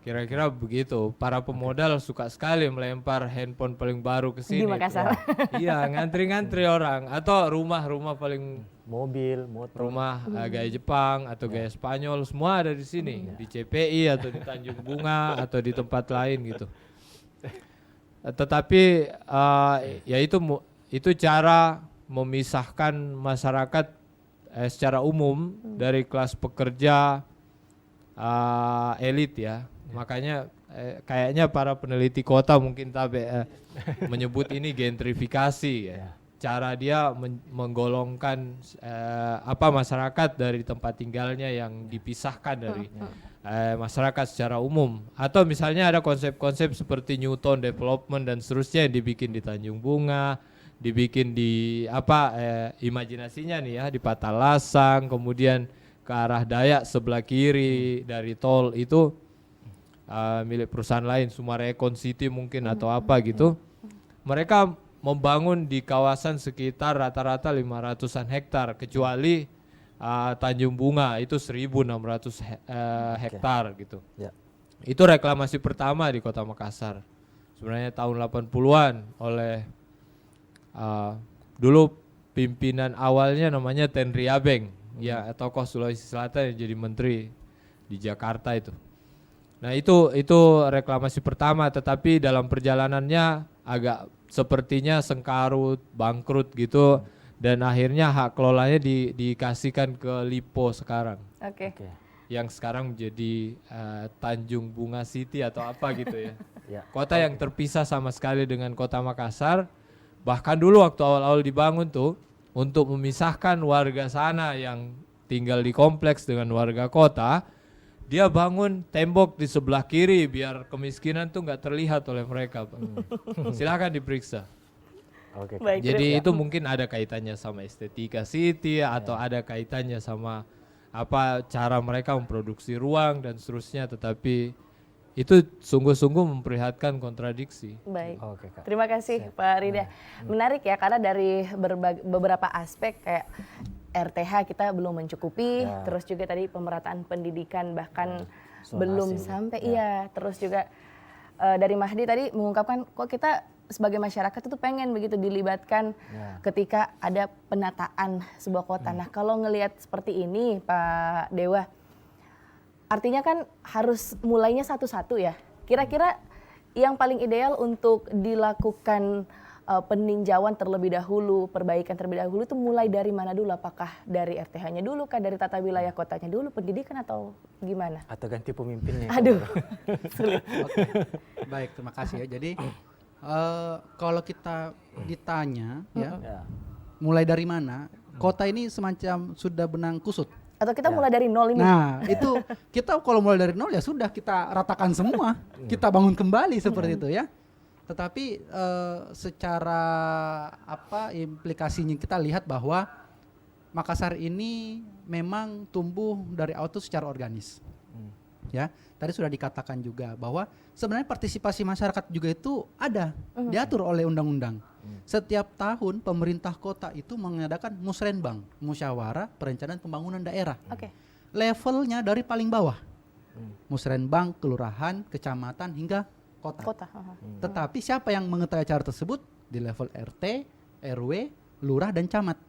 Kira-kira begitu. Para pemodal suka sekali melempar handphone paling baru ke sini. Di Makassar. Iya, ngantri-ngantri orang, atau rumah-rumah paling mobil, motor, rumah gaya Jepang atau gaya Spanyol, semua ada di sini, di CPI atau di Tanjung Bunga atau di tempat lain gitu. Tetapi ya itu cara memisahkan masyarakat secara umum dari kelas pekerja elit ya. Makanya kayaknya para peneliti kota mungkin menyebut ini gentrifikasi ya. Cara dia menggolongkan masyarakat dari tempat tinggalnya yang dipisahkan dari masyarakat secara umum. Atau misalnya ada konsep-konsep seperti Newton Development dan seterusnya yang dibikin di Tanjung Bunga, dibikin di imajinasinya nih ya, di Patalasang, kemudian ke arah Dayak sebelah kiri dari tol itu milik perusahaan lain, Sumarekon City mungkin atau apa gitu. Mereka membangun di kawasan sekitar rata-rata 500-an hektar, kecuali Tanjung Bunga itu 1.600 hektar gitu. Ya. Itu reklamasi pertama di Kota Makassar. Sebenarnya tahun 80-an oleh dulu pimpinan awalnya namanya Tenri Abeng, ya tokoh Sulawesi Selatan yang jadi menteri di Jakarta itu. Nah itu reklamasi pertama, tetapi dalam perjalanannya agak sepertinya sengkarut, bangkrut gitu, dan akhirnya hak kelolanya dikasihkan ke Lipo sekarang, Oke. yang sekarang menjadi Tanjung Bunga City atau apa gitu ya. Ya. Kota yang terpisah sama sekali dengan Kota Makassar. Bahkan dulu waktu awal-awal dibangun tuh, untuk memisahkan warga sana yang tinggal di kompleks dengan warga kota, dia bangun tembok di sebelah kiri biar kemiskinan tuh nggak terlihat oleh mereka, Pak. Silakan diperiksa. Oke. Baik, Jadi itu mungkin ada kaitannya sama estetika city atau ada kaitannya sama apa cara mereka memproduksi ruang dan seterusnya, tetapi itu sungguh-sungguh memperlihatkan kontradiksi. Baik. Oke, Kak. Terima kasih Pak Rida. Menarik ya, karena dari beberapa aspek kayak RTH kita belum mencukupi, terus juga tadi pemerataan pendidikan bahkan belum sampai, iya. Terus juga dari Mahdi tadi mengungkapkan kok kita sebagai masyarakat itu pengen begitu dilibatkan ketika ada penataan sebuah kota. Nah kalau ngelihat seperti ini Pak Dewa, artinya kan harus mulainya satu-satu ya. Kira-kira yang paling ideal untuk dilakukan peninjauan terlebih dahulu, perbaikan terlebih dahulu itu mulai dari mana dulu? Apakah dari RTH-nya dulu kah, dari tata wilayah kotanya dulu, pendidikan atau gimana? Atau ganti pemimpinnya. Aduh, sulit. Oke. Baik, terima kasih ya. Jadi kalau kita ditanya ya, mulai dari mana? Kota ini semacam sudah benang kusut. Atau kita mulai dari nol ini? Nah, itu kita kalau mulai dari nol ya sudah kita ratakan semua, kita bangun kembali seperti itu ya. Tetapi secara apa implikasinya kita lihat bahwa Makassar ini memang tumbuh dari awal itu secara organis. Ya, tadi sudah dikatakan juga bahwa sebenarnya partisipasi masyarakat juga itu ada, diatur oleh undang-undang. Setiap tahun pemerintah kota itu mengadakan musrenbang, musyawarah perencanaan pembangunan daerah. Oke. Levelnya dari paling bawah. Musrenbang, kelurahan, kecamatan hingga kota. Tetapi siapa yang mengetahui acara tersebut? Di level RT, RW, lurah dan camat.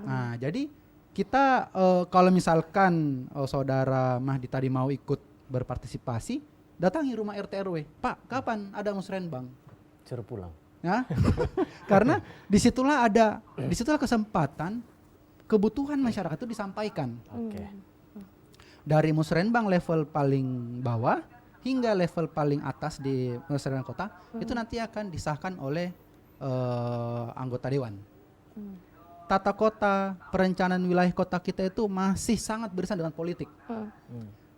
Nah, jadi kita kalau misalkan saudara Mahdi tadi mau ikut berpartisipasi, datangi rumah RT RW. Pak, kapan ada musrenbang? Suruh pulang. Ya, karena disitulah kesempatan kebutuhan masyarakat itu disampaikan. Oke. Dari musrenbang level paling bawah hingga level paling atas di musrenbang kota itu nanti akan disahkan oleh anggota dewan. Tata kota, perencanaan wilayah kota kita itu masih sangat beririsan dengan politik.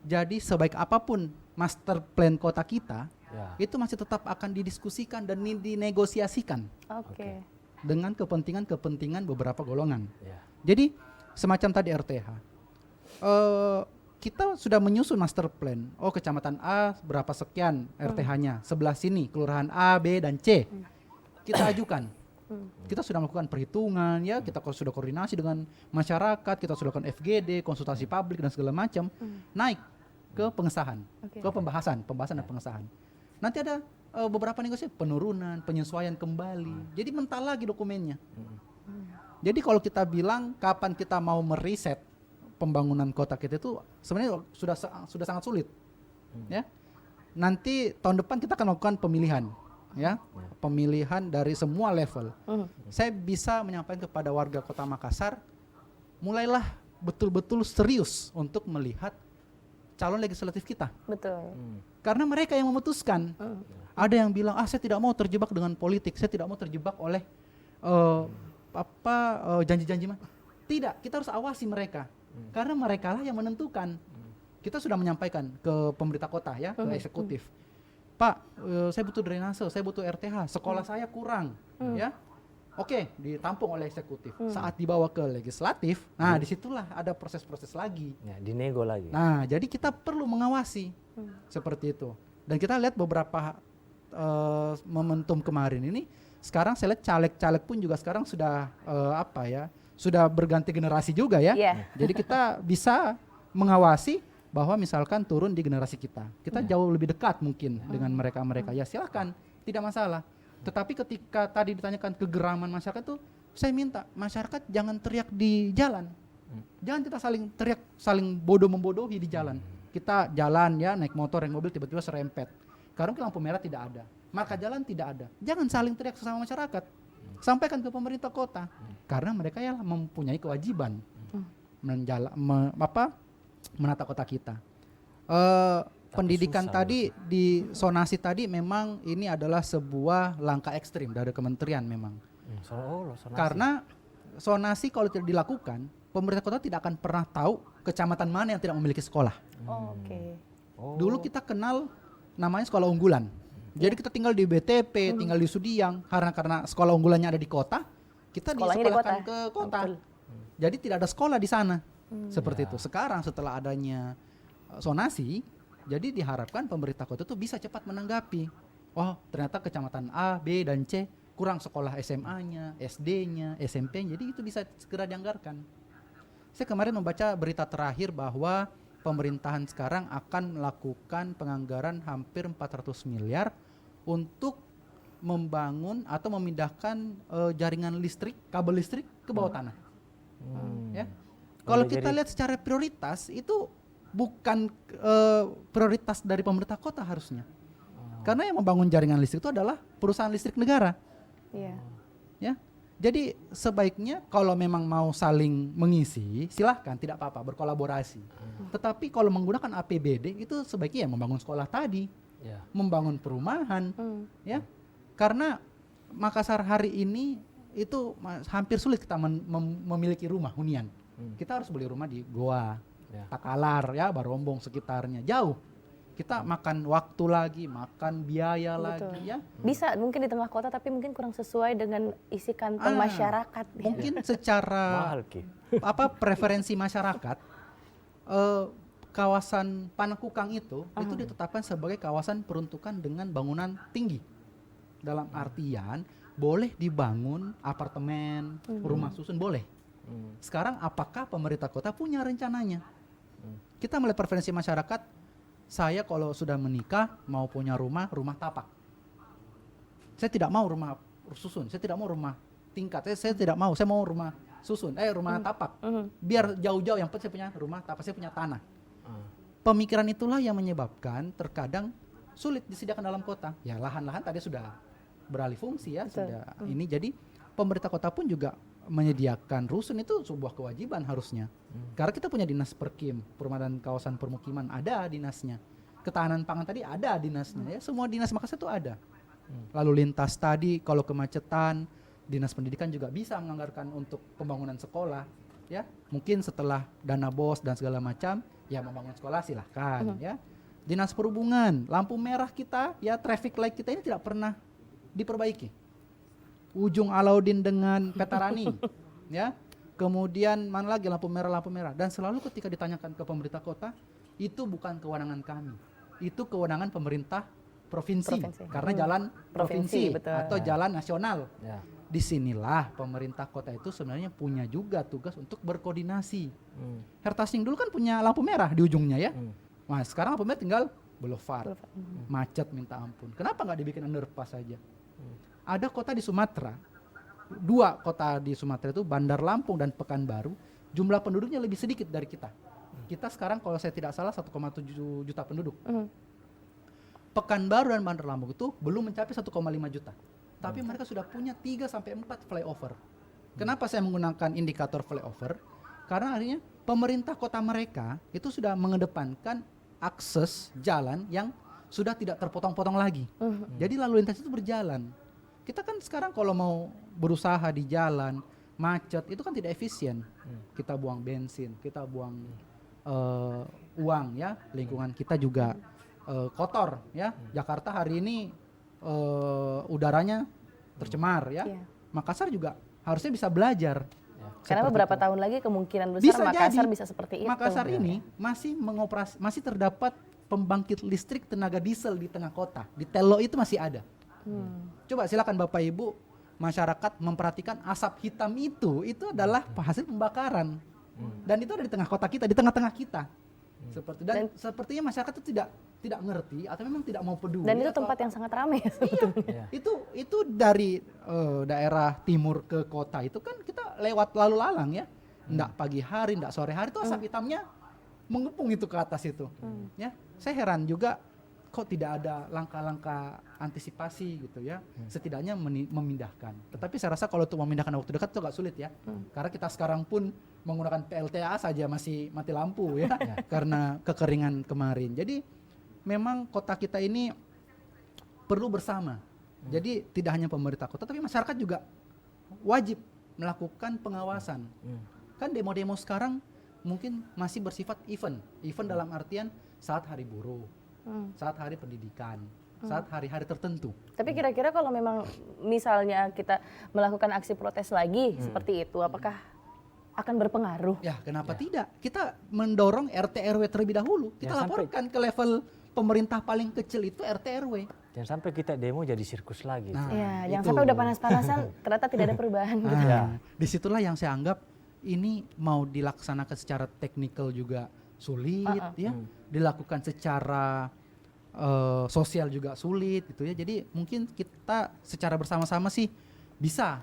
Jadi sebaik apapun master plan kota kita, itu masih tetap akan didiskusikan dan dinegosiasikan Oke. dengan kepentingan beberapa golongan. Jadi semacam tadi RTH, kita sudah menyusun master plan. Oh, kecamatan A berapa sekian RTH-nya, sebelah sini kelurahan A, B dan C. Kita ajukan. Kita sudah melakukan perhitungan ya, kita sudah koordinasi dengan masyarakat, kita sudah lakukan FGD, konsultasi publik dan segala macam. Naik ke pengesahan, ke pembahasan dan pengesahan. Nanti ada beberapa negosiasi, penurunan, penyesuaian kembali. Jadi mentah lagi dokumennya. Jadi kalau kita bilang kapan kita mau meriset pembangunan kota kita itu sebenarnya sudah sangat sulit. Ya. Nanti tahun depan kita akan melakukan pemilihan, ya. Pemilihan dari semua level. Saya bisa menyampaikan kepada warga Kota Makassar, mulailah betul-betul serius untuk melihat calon legislatif kita. Betul. Karena mereka yang memutuskan. Ada yang bilang, saya tidak mau terjebak dengan politik, saya tidak mau terjebak oleh janji-janji. Tidak, kita harus awasi mereka. Karena mereka lah yang menentukan. Kita sudah menyampaikan ke pemerintah kota ya, ke eksekutif. Pak, saya butuh drainase, saya butuh RTH, sekolah saya kurang, ya. Oke, ditampung oleh eksekutif. Saat dibawa ke legislatif, nah disitulah ada proses-proses lagi. Ya, dinego lagi. Nah, jadi kita perlu mengawasi seperti itu. Dan kita lihat beberapa momentum kemarin ini, sekarang saya lihat caleg-caleg pun juga sekarang sudah sudah berganti generasi juga ya. Iya. Jadi kita bisa mengawasi bahwa misalkan turun di generasi kita jauh lebih dekat mungkin dengan mereka-mereka. Ya silakan, tidak masalah. Tetapi ketika tadi ditanyakan kegeraman masyarakat tuh, saya minta masyarakat jangan teriak di jalan. Jangan kita saling teriak, saling membodohi di jalan. Kita jalan ya, naik motor, naik mobil, tiba-tiba serempet. Karena lampu merah tidak ada, marka jalan tidak ada. Jangan saling teriak sesama masyarakat. Sampaikan ke pemerintah kota. Karena mereka yang mempunyai kewajiban menata kota kita. Pendidikan susah tadi di zonasi tadi memang ini adalah sebuah langkah ekstrim dari kementerian memang. Sonasi. Karena zonasi kalau tidak dilakukan, pemerintah kota tidak akan pernah tahu kecamatan mana yang tidak memiliki sekolah. Oke. Dulu kita kenal namanya sekolah unggulan. Jadi kita tinggal di BTP, tinggal di Sudiang, karena sekolah unggulannya ada di kota, kita Sekolahnya di disekolahkan kota. ke kota. Betul. Jadi tidak ada sekolah di sana. Seperti itu. Sekarang setelah adanya zonasi, jadi diharapkan pemerintah kota itu bisa cepat menanggapi. Oh, ternyata kecamatan A, B, dan C kurang sekolah SMA-nya, SD-nya, SMP-nya. Jadi itu bisa segera dianggarkan. Saya kemarin membaca berita terakhir bahwa pemerintahan sekarang akan melakukan penganggaran hampir 400 miliar untuk membangun atau memindahkan jaringan listrik, kabel listrik ke bawah tanah. Ya. Kalau kita lihat secara prioritas itu bukan prioritas dari pemerintah kota harusnya. Karena yang membangun jaringan listrik itu adalah perusahaan listrik negara. Iya. Ya. Jadi sebaiknya kalau memang mau saling mengisi, silahkan, tidak apa-apa, berkolaborasi. Tetapi kalau menggunakan APBD itu sebaiknya ya membangun sekolah tadi, membangun perumahan, ya. Karena Makassar hari ini itu hampir sulit kita memiliki rumah hunian. Kita harus beli rumah di Goa, Takalar, ya, Barombong sekitarnya, jauh. Kita makan waktu lagi, makan biaya lagi, ya. Bisa mungkin di tengah kota tapi mungkin kurang sesuai dengan isi kantong masyarakat. Mungkin secara preferensi masyarakat, kawasan Panakukang itu ditetapkan sebagai kawasan peruntukan dengan bangunan tinggi. Dalam artian boleh dibangun apartemen, rumah susun boleh. Sekarang apakah pemerintah kota punya rencananya? Kita melihat preferensi masyarakat, saya kalau sudah menikah mau punya rumah tapak. Saya tidak mau rumah susun, saya tidak mau rumah tingkat, saya tidak mau, saya mau rumah susun, rumah tapak. Biar jauh-jauh, yang penting saya punya rumah tapak, saya punya tanah. Pemikiran itulah yang menyebabkan terkadang sulit disediakan dalam kota. Ya lahan-lahan tadi sudah beralih fungsi ya, sudah ini. Jadi pemerintah kota pun juga menyediakan rusun, itu sebuah kewajiban harusnya. Karena kita punya dinas perkim, perumahan dan kawasan permukiman, ada dinasnya. Ketahanan pangan tadi ada dinasnya, ya. Semua dinas Makassar itu ada. Lalu lintas tadi, kalau kemacetan, dinas pendidikan juga bisa menganggarkan untuk pembangunan sekolah, ya. Mungkin setelah dana BOS dan segala macam, ya membangun sekolah silahkan, ya. Dinas perhubungan, lampu merah kita, ya traffic light kita ini tidak pernah diperbaiki. Ujung Alauddin dengan Petarani, ya. Kemudian mana lagi lampu merah, dan selalu ketika ditanyakan ke pemerintah kota, itu bukan kewenangan kami, itu kewenangan pemerintah provinsi. Karena jalan provinsi atau jalan nasional. Disinilah pemerintah kota itu sebenarnya punya juga tugas untuk berkoordinasi. Hertasing dulu kan punya lampu merah di ujungnya, ya. Nah sekarang lampu merah tinggal boulevard, macet minta ampun. Kenapa nggak dibikin underpass saja? Ada kota di Sumatera, 2 kota di Sumatera itu, Bandar Lampung dan Pekanbaru, jumlah penduduknya lebih sedikit dari kita. Kita sekarang kalau saya tidak salah 1,7 juta penduduk. Pekanbaru dan Bandar Lampung itu belum mencapai 1,5 juta. Tapi mereka sudah punya 3-4 flyover. Kenapa saya menggunakan indikator flyover? Karena artinya pemerintah kota mereka itu sudah mengedepankan akses jalan yang sudah tidak terpotong-potong lagi. Jadi lalu lintas itu berjalan. Kita kan sekarang kalau mau berusaha di jalan, macet, itu kan tidak efisien. Kita buang bensin, kita buang uang, ya. Lingkungan kita juga kotor, ya. Jakarta hari ini udaranya tercemar, ya. Makassar juga harusnya bisa belajar. Karena Seperti beberapa itu. tahun lagi kemungkinan besar Bisa Makassar jadi bisa seperti itu. Makassar ini masih terdapat pembangkit listrik tenaga diesel di tengah kota. Di Tello itu masih ada. Coba silakan Bapak Ibu masyarakat memperhatikan asap hitam itu adalah hasil pembakaran. Dan itu ada di tengah kota kita, di tengah-tengah kita. Sepertinya masyarakat itu tidak ngerti atau memang tidak mau peduli. Dan itu atau tempat yang sangat ramai sebetulnya. itu dari daerah timur ke kota itu kan kita lewat lalu lalang ya. Nggak pagi hari, nggak sore hari itu asap hitamnya mengepung itu ke atas itu. Ya, saya heran juga kok tidak ada langkah-langkah antisipasi gitu ya. Setidaknya memindahkan. Tetapi saya rasa kalau untuk memindahkan waktu dekat itu agak sulit ya. Karena kita sekarang pun menggunakan PLTA saja masih mati lampu ya. Karena kekeringan kemarin. Jadi memang kota kita ini perlu bersama. Jadi tidak hanya pemerintah kota tapi masyarakat juga wajib melakukan pengawasan. Kan demo-demo sekarang mungkin masih bersifat event dalam artian saat hari buruh, saat hari pendidikan, saat hari-hari tertentu. Tapi kira-kira kalau memang misalnya kita melakukan aksi protes lagi seperti itu, apakah akan berpengaruh? Ya, kenapa tidak? Kita mendorong RT RW terlebih dahulu. Kita laporkan ke level pemerintah paling kecil itu RT RW. Jangan sampai kita demo jadi sirkus lagi. Nah, Ya, jangan itu. sampai udah panas-panasan ternyata tidak ada perubahan. Disitulah yang saya anggap ini mau dilaksanakan secara teknikal juga sulit ya, dilakukan secara sosial juga sulit gitu ya. Jadi mungkin kita secara bersama-sama sih bisa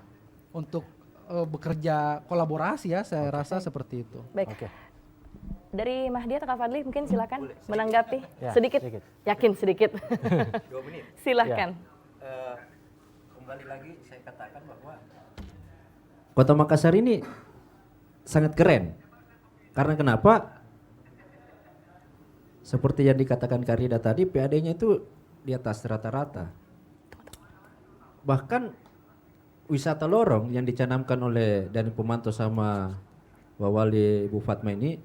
untuk bekerja kolaborasi ya, saya rasa seperti itu. Baik. Oke. Dari Mahdi atau Kak Fadli mungkin silakan menanggapi Ya, sedikit. sedikit. Yakin sedikit. 2 menit. Silahkan. Kembali lagi saya katakan bahwa Kota Makassar ini sangat keren. Karena kenapa? Seperti yang dikatakan Karida tadi, PAD-nya itu di atas rata-rata. Bahkan wisata lorong yang dicanamkan oleh Dani Pemantau sama Pak Wali Ibu Fatma ini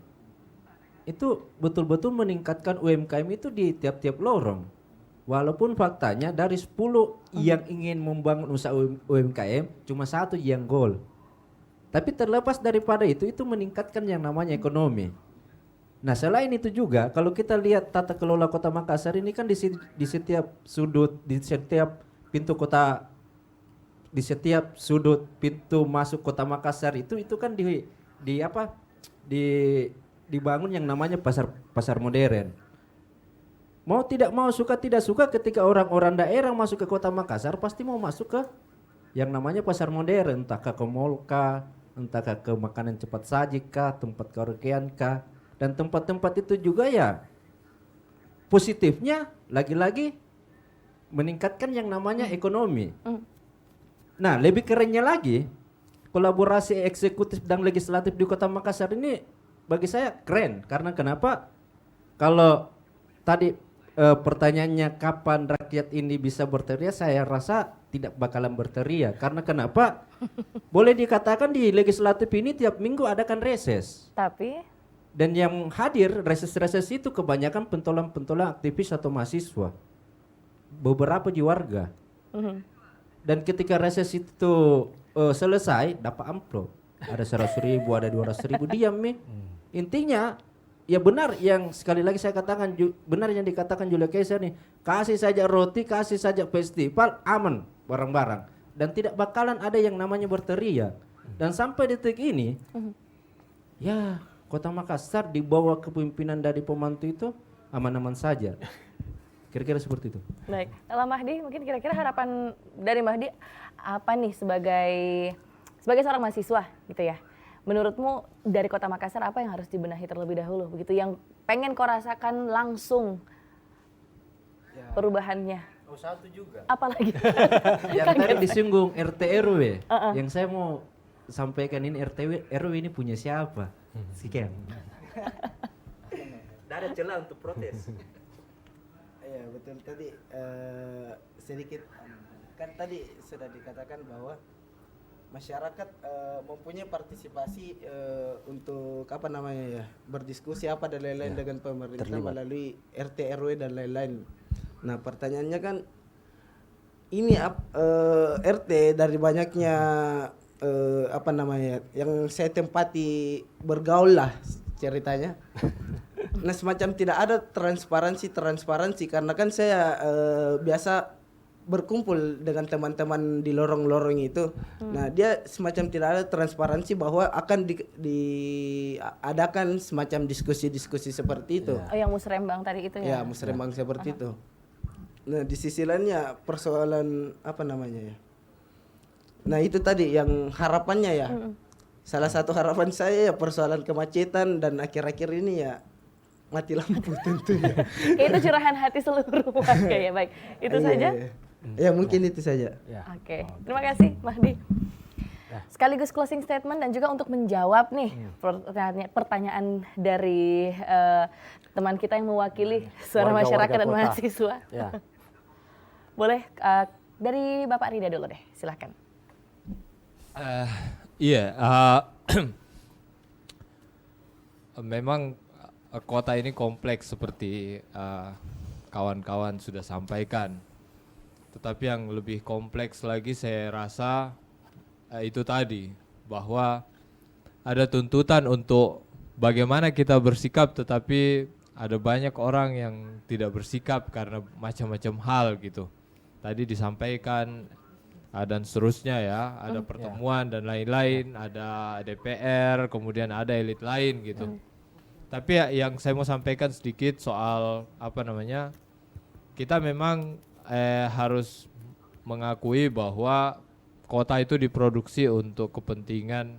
itu betul-betul meningkatkan UMKM itu di tiap-tiap lorong. Walaupun faktanya dari 10 yang ingin membangun usaha UMKM cuma 1 yang goal. Tapi terlepas daripada itu meningkatkan yang namanya ekonomi. Nah, selain itu juga kalau kita lihat tata kelola Kota Makassar ini kan di setiap sudut, di setiap pintu kota, di setiap sudut pintu masuk Kota Makassar itu kan dibangun yang namanya pasar modern. Mau tidak mau, suka tidak suka, ketika orang-orang daerah masuk ke Kota Makassar pasti mau masuk ke yang namanya pasar modern, entah ke mall kah, entah ke makanan cepat saji kah, tempat karaokean kah, dan tempat-tempat itu juga ya positifnya lagi-lagi meningkatkan yang namanya ekonomi. Nah, lebih kerennya lagi kolaborasi eksekutif dan legislatif di Kota Makassar ini bagi saya keren. Karena kenapa? Kalau tadi pertanyaannya kapan rakyat ini bisa berteriak, saya rasa tidak bakalan berteriak. Karena kenapa? Boleh dikatakan di legislatif ini tiap minggu adakan reses. Tapi Dan yang hadir reses-reses itu kebanyakan pentolan-pentolan aktivis atau mahasiswa. Beberapa di warga. Dan ketika reses itu selesai dapat amplop. Ada 100.000, ada 200.000, diam nih. Intinya ya benar yang sekali lagi saya katakan, benar yang dikatakan Julia Kaiser nih, kasih saja roti, kasih saja festival, aman barang-barang, dan tidak bakalan ada yang namanya berteriak. Dan sampai detik ini ya Kota Makassar di bawah kepemimpinan dari Pemantau itu aman-aman saja. Kira-kira seperti itu. baik, kalau Mahdi mungkin kira-kira harapan dari Mahdi apa nih sebagai seorang mahasiswa gitu ya. Menurutmu dari Kota Makassar apa yang harus dibenahi terlebih dahulu begitu, yang pengen kau rasakan langsung perubahannya? Oh, satu juga. Apalagi? Yang tadi disinggung RT RW. Yang saya mau sampaikan ini, RT RW ini punya siapa? Sekian. Tidak ada celah untuk protes. Ya betul, tadi sedikit kan tadi sudah dikatakan bahwa masyarakat mempunyai partisipasi untuk apa namanya ya, berdiskusi apa dan lain-lain dengan pemerintah melalui RT RW dan lain-lain. Nah pertanyaannya kan ini RT dari banyaknya apa namanya yang saya tempati bergaul lah ceritanya. Nah semacam tidak ada transparansi karena kan saya biasa berkumpul dengan teman-teman di lorong-lorong itu. Nah dia semacam tidak ada transparansi bahwa akan diadakan semacam diskusi-diskusi seperti itu. Oh yang musrembang tadi itu Ya ya? musrembang seperti itu. Nah di sisi lainnya persoalan apa namanya ya. Nah itu tadi yang harapannya ya. Salah satu harapan saya ya persoalan kemacetan dan akhir-akhir ini ya mati lampu tentunya. Kayak itu curahan hati seluruh warga ya, baik. Itu Iya, saja? iya. Ya mungkin itu saja. Ya. Oke, terima kasih Mahdi. Sekaligus closing statement dan juga untuk menjawab nih pertanyaan dari teman kita yang mewakili suara Warga-warga masyarakat dan kota. mahasiswa. Ya. Boleh dari Bapak Rida dulu deh, silakan. Iya, memang kota ini kompleks seperti kawan-kawan sudah sampaikan. Tetapi yang lebih kompleks lagi saya rasa itu tadi, bahwa ada tuntutan untuk bagaimana kita bersikap, tetapi ada banyak orang yang tidak bersikap karena macam-macam hal gitu. Tadi disampaikan dan seterusnya ya, ada pertemuan dan lain-lain, ada DPR, kemudian ada elit lain gitu. Tapi yang saya mau sampaikan sedikit soal apa namanya, kita memang harus mengakui bahwa kota itu diproduksi untuk kepentingan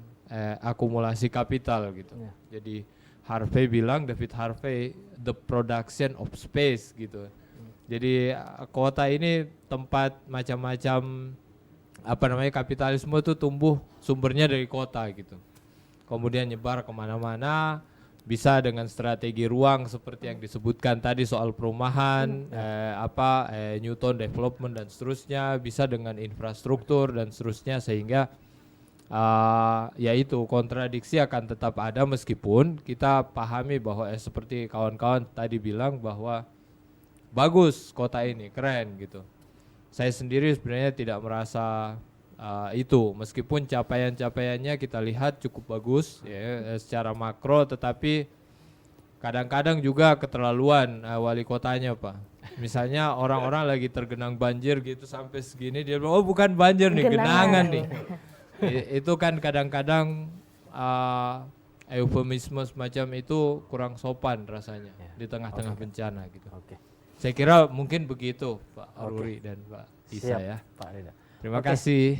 akumulasi kapital gitu. Jadi David Harvey, the production of space gitu. Jadi kota ini tempat macam-macam apa namanya kapitalisme itu tumbuh sumbernya dari kota gitu. Kemudian nyebar kemana-mana, bisa dengan strategi ruang seperti yang disebutkan tadi soal perumahan, Newton development dan seterusnya, bisa dengan infrastruktur dan seterusnya, sehingga yaitu kontradiksi akan tetap ada meskipun kita pahami bahwa seperti kawan-kawan tadi bilang bahwa bagus kota ini, keren gitu. Saya sendiri sebenarnya tidak merasa itu, meskipun capaian-capaiannya kita lihat cukup bagus ya, secara makro, tetapi kadang-kadang juga keterlaluan wali kotanya Pak. Misalnya orang-orang lagi tergenang banjir gitu sampai segini, dia bilang oh bukan banjir nih, genangan nih. Itu kan kadang-kadang eufemisme semacam itu kurang sopan rasanya di tengah-tengah bencana gitu. Saya kira mungkin begitu Pak Ruri dan Pak Isa. Siap, ya. Pak Rida. Terima kasih.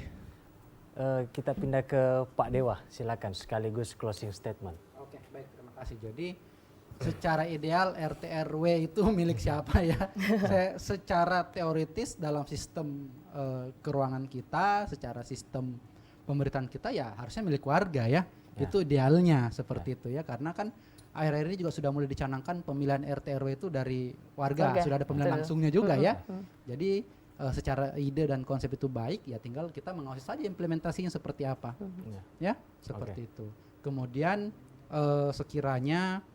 Kita pindah ke Pak Dewa, silakan sekaligus closing statement. Oke, baik, terima kasih. Jadi secara ideal RT RW itu milik siapa ya? Secara teoritis dalam sistem keruangan kita, secara sistem pemerintahan kita ya harusnya milik warga ya. Itu idealnya seperti itu ya, karena kan akhir-akhir ini juga sudah mulai dicanangkan pemilihan RT RW itu dari warga. Sudah ada pemilihan langsungnya juga ya. Jadi secara ide dan konsep itu baik, ya tinggal kita mengawasi saja implementasinya seperti apa. Ya, seperti itu. Kemudian sekiranya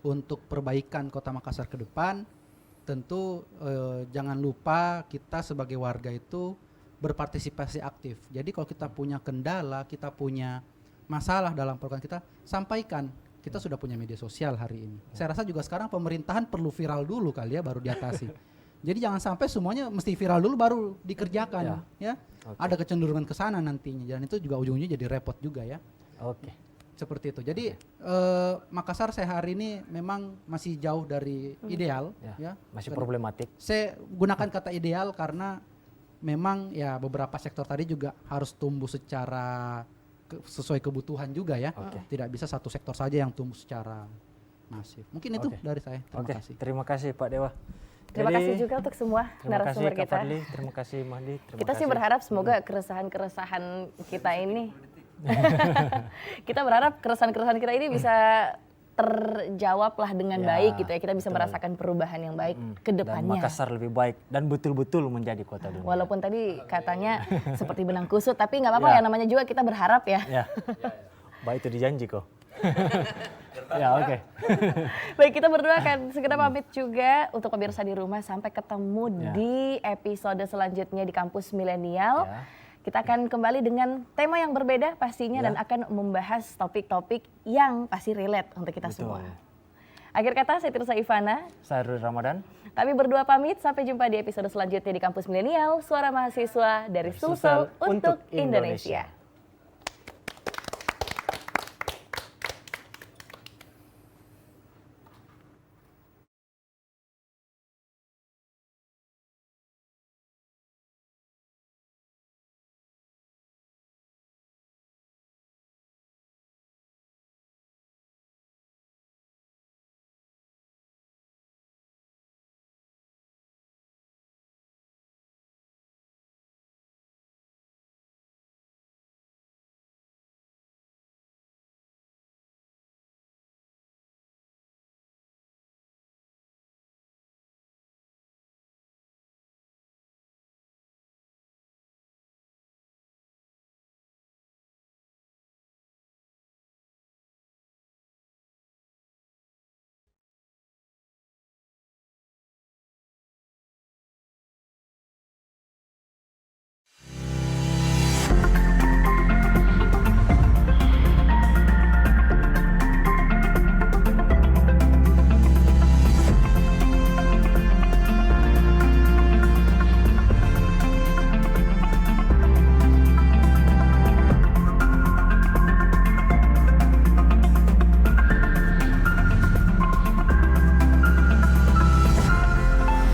untuk perbaikan Kota Makassar ke depan, tentu jangan lupa kita sebagai warga itu berpartisipasi aktif. Jadi kalau kita punya kendala, kita punya masalah dalam program kita, sampaikan. Kita sudah punya media sosial hari ini. Saya rasa juga sekarang pemerintahan perlu viral dulu kali ya, baru diatasi. Jadi jangan sampai semuanya mesti viral dulu baru dikerjakan ya. Ada kecenderungan ke sana nantinya, dan itu juga ujung-ujungnya jadi repot juga ya. Seperti itu. Jadi Makassar saya hari ini memang masih jauh dari ideal ya. Masih problematik. Saya gunakan kata ideal karena memang ya beberapa sektor tadi juga harus tumbuh secara sesuai kebutuhan juga ya. Tidak bisa satu sektor saja yang tumbuh secara masif. Mungkin itu dari saya. Terima kasih. Terima kasih Pak Dewa. Terima kasih juga untuk semua narasumber kita. Terima kasih Mahdi. Kita sih berharap semoga keresahan-keresahan kita ini kita berharap keresahan-keresahan kita ini bisa terjawab lah dengan baik gitu ya. Kita bisa merasakan perubahan yang baik ke depannya. Dan Makassar lebih baik dan betul-betul menjadi kota dunia. Walaupun tadi katanya seperti benang kusut, tapi nggak apa-apa ya namanya juga kita berharap ya. Baik itu dijanji kok. Ya, oke. Baik, kita berdua akan segera pamit juga untuk pemirsa di rumah. Sampai ketemu di episode selanjutnya di Kampus Milenial. Ya. Kita akan kembali dengan tema yang berbeda pastinya dan akan membahas topik-topik yang pasti relate untuk kita semua. Akhir kata, saya Tirsa Ivana. Saya Rudi Ramadan. Kami berdua pamit, sampai jumpa di episode selanjutnya di Kampus Milenial, suara mahasiswa dari Sulsel untuk Indonesia.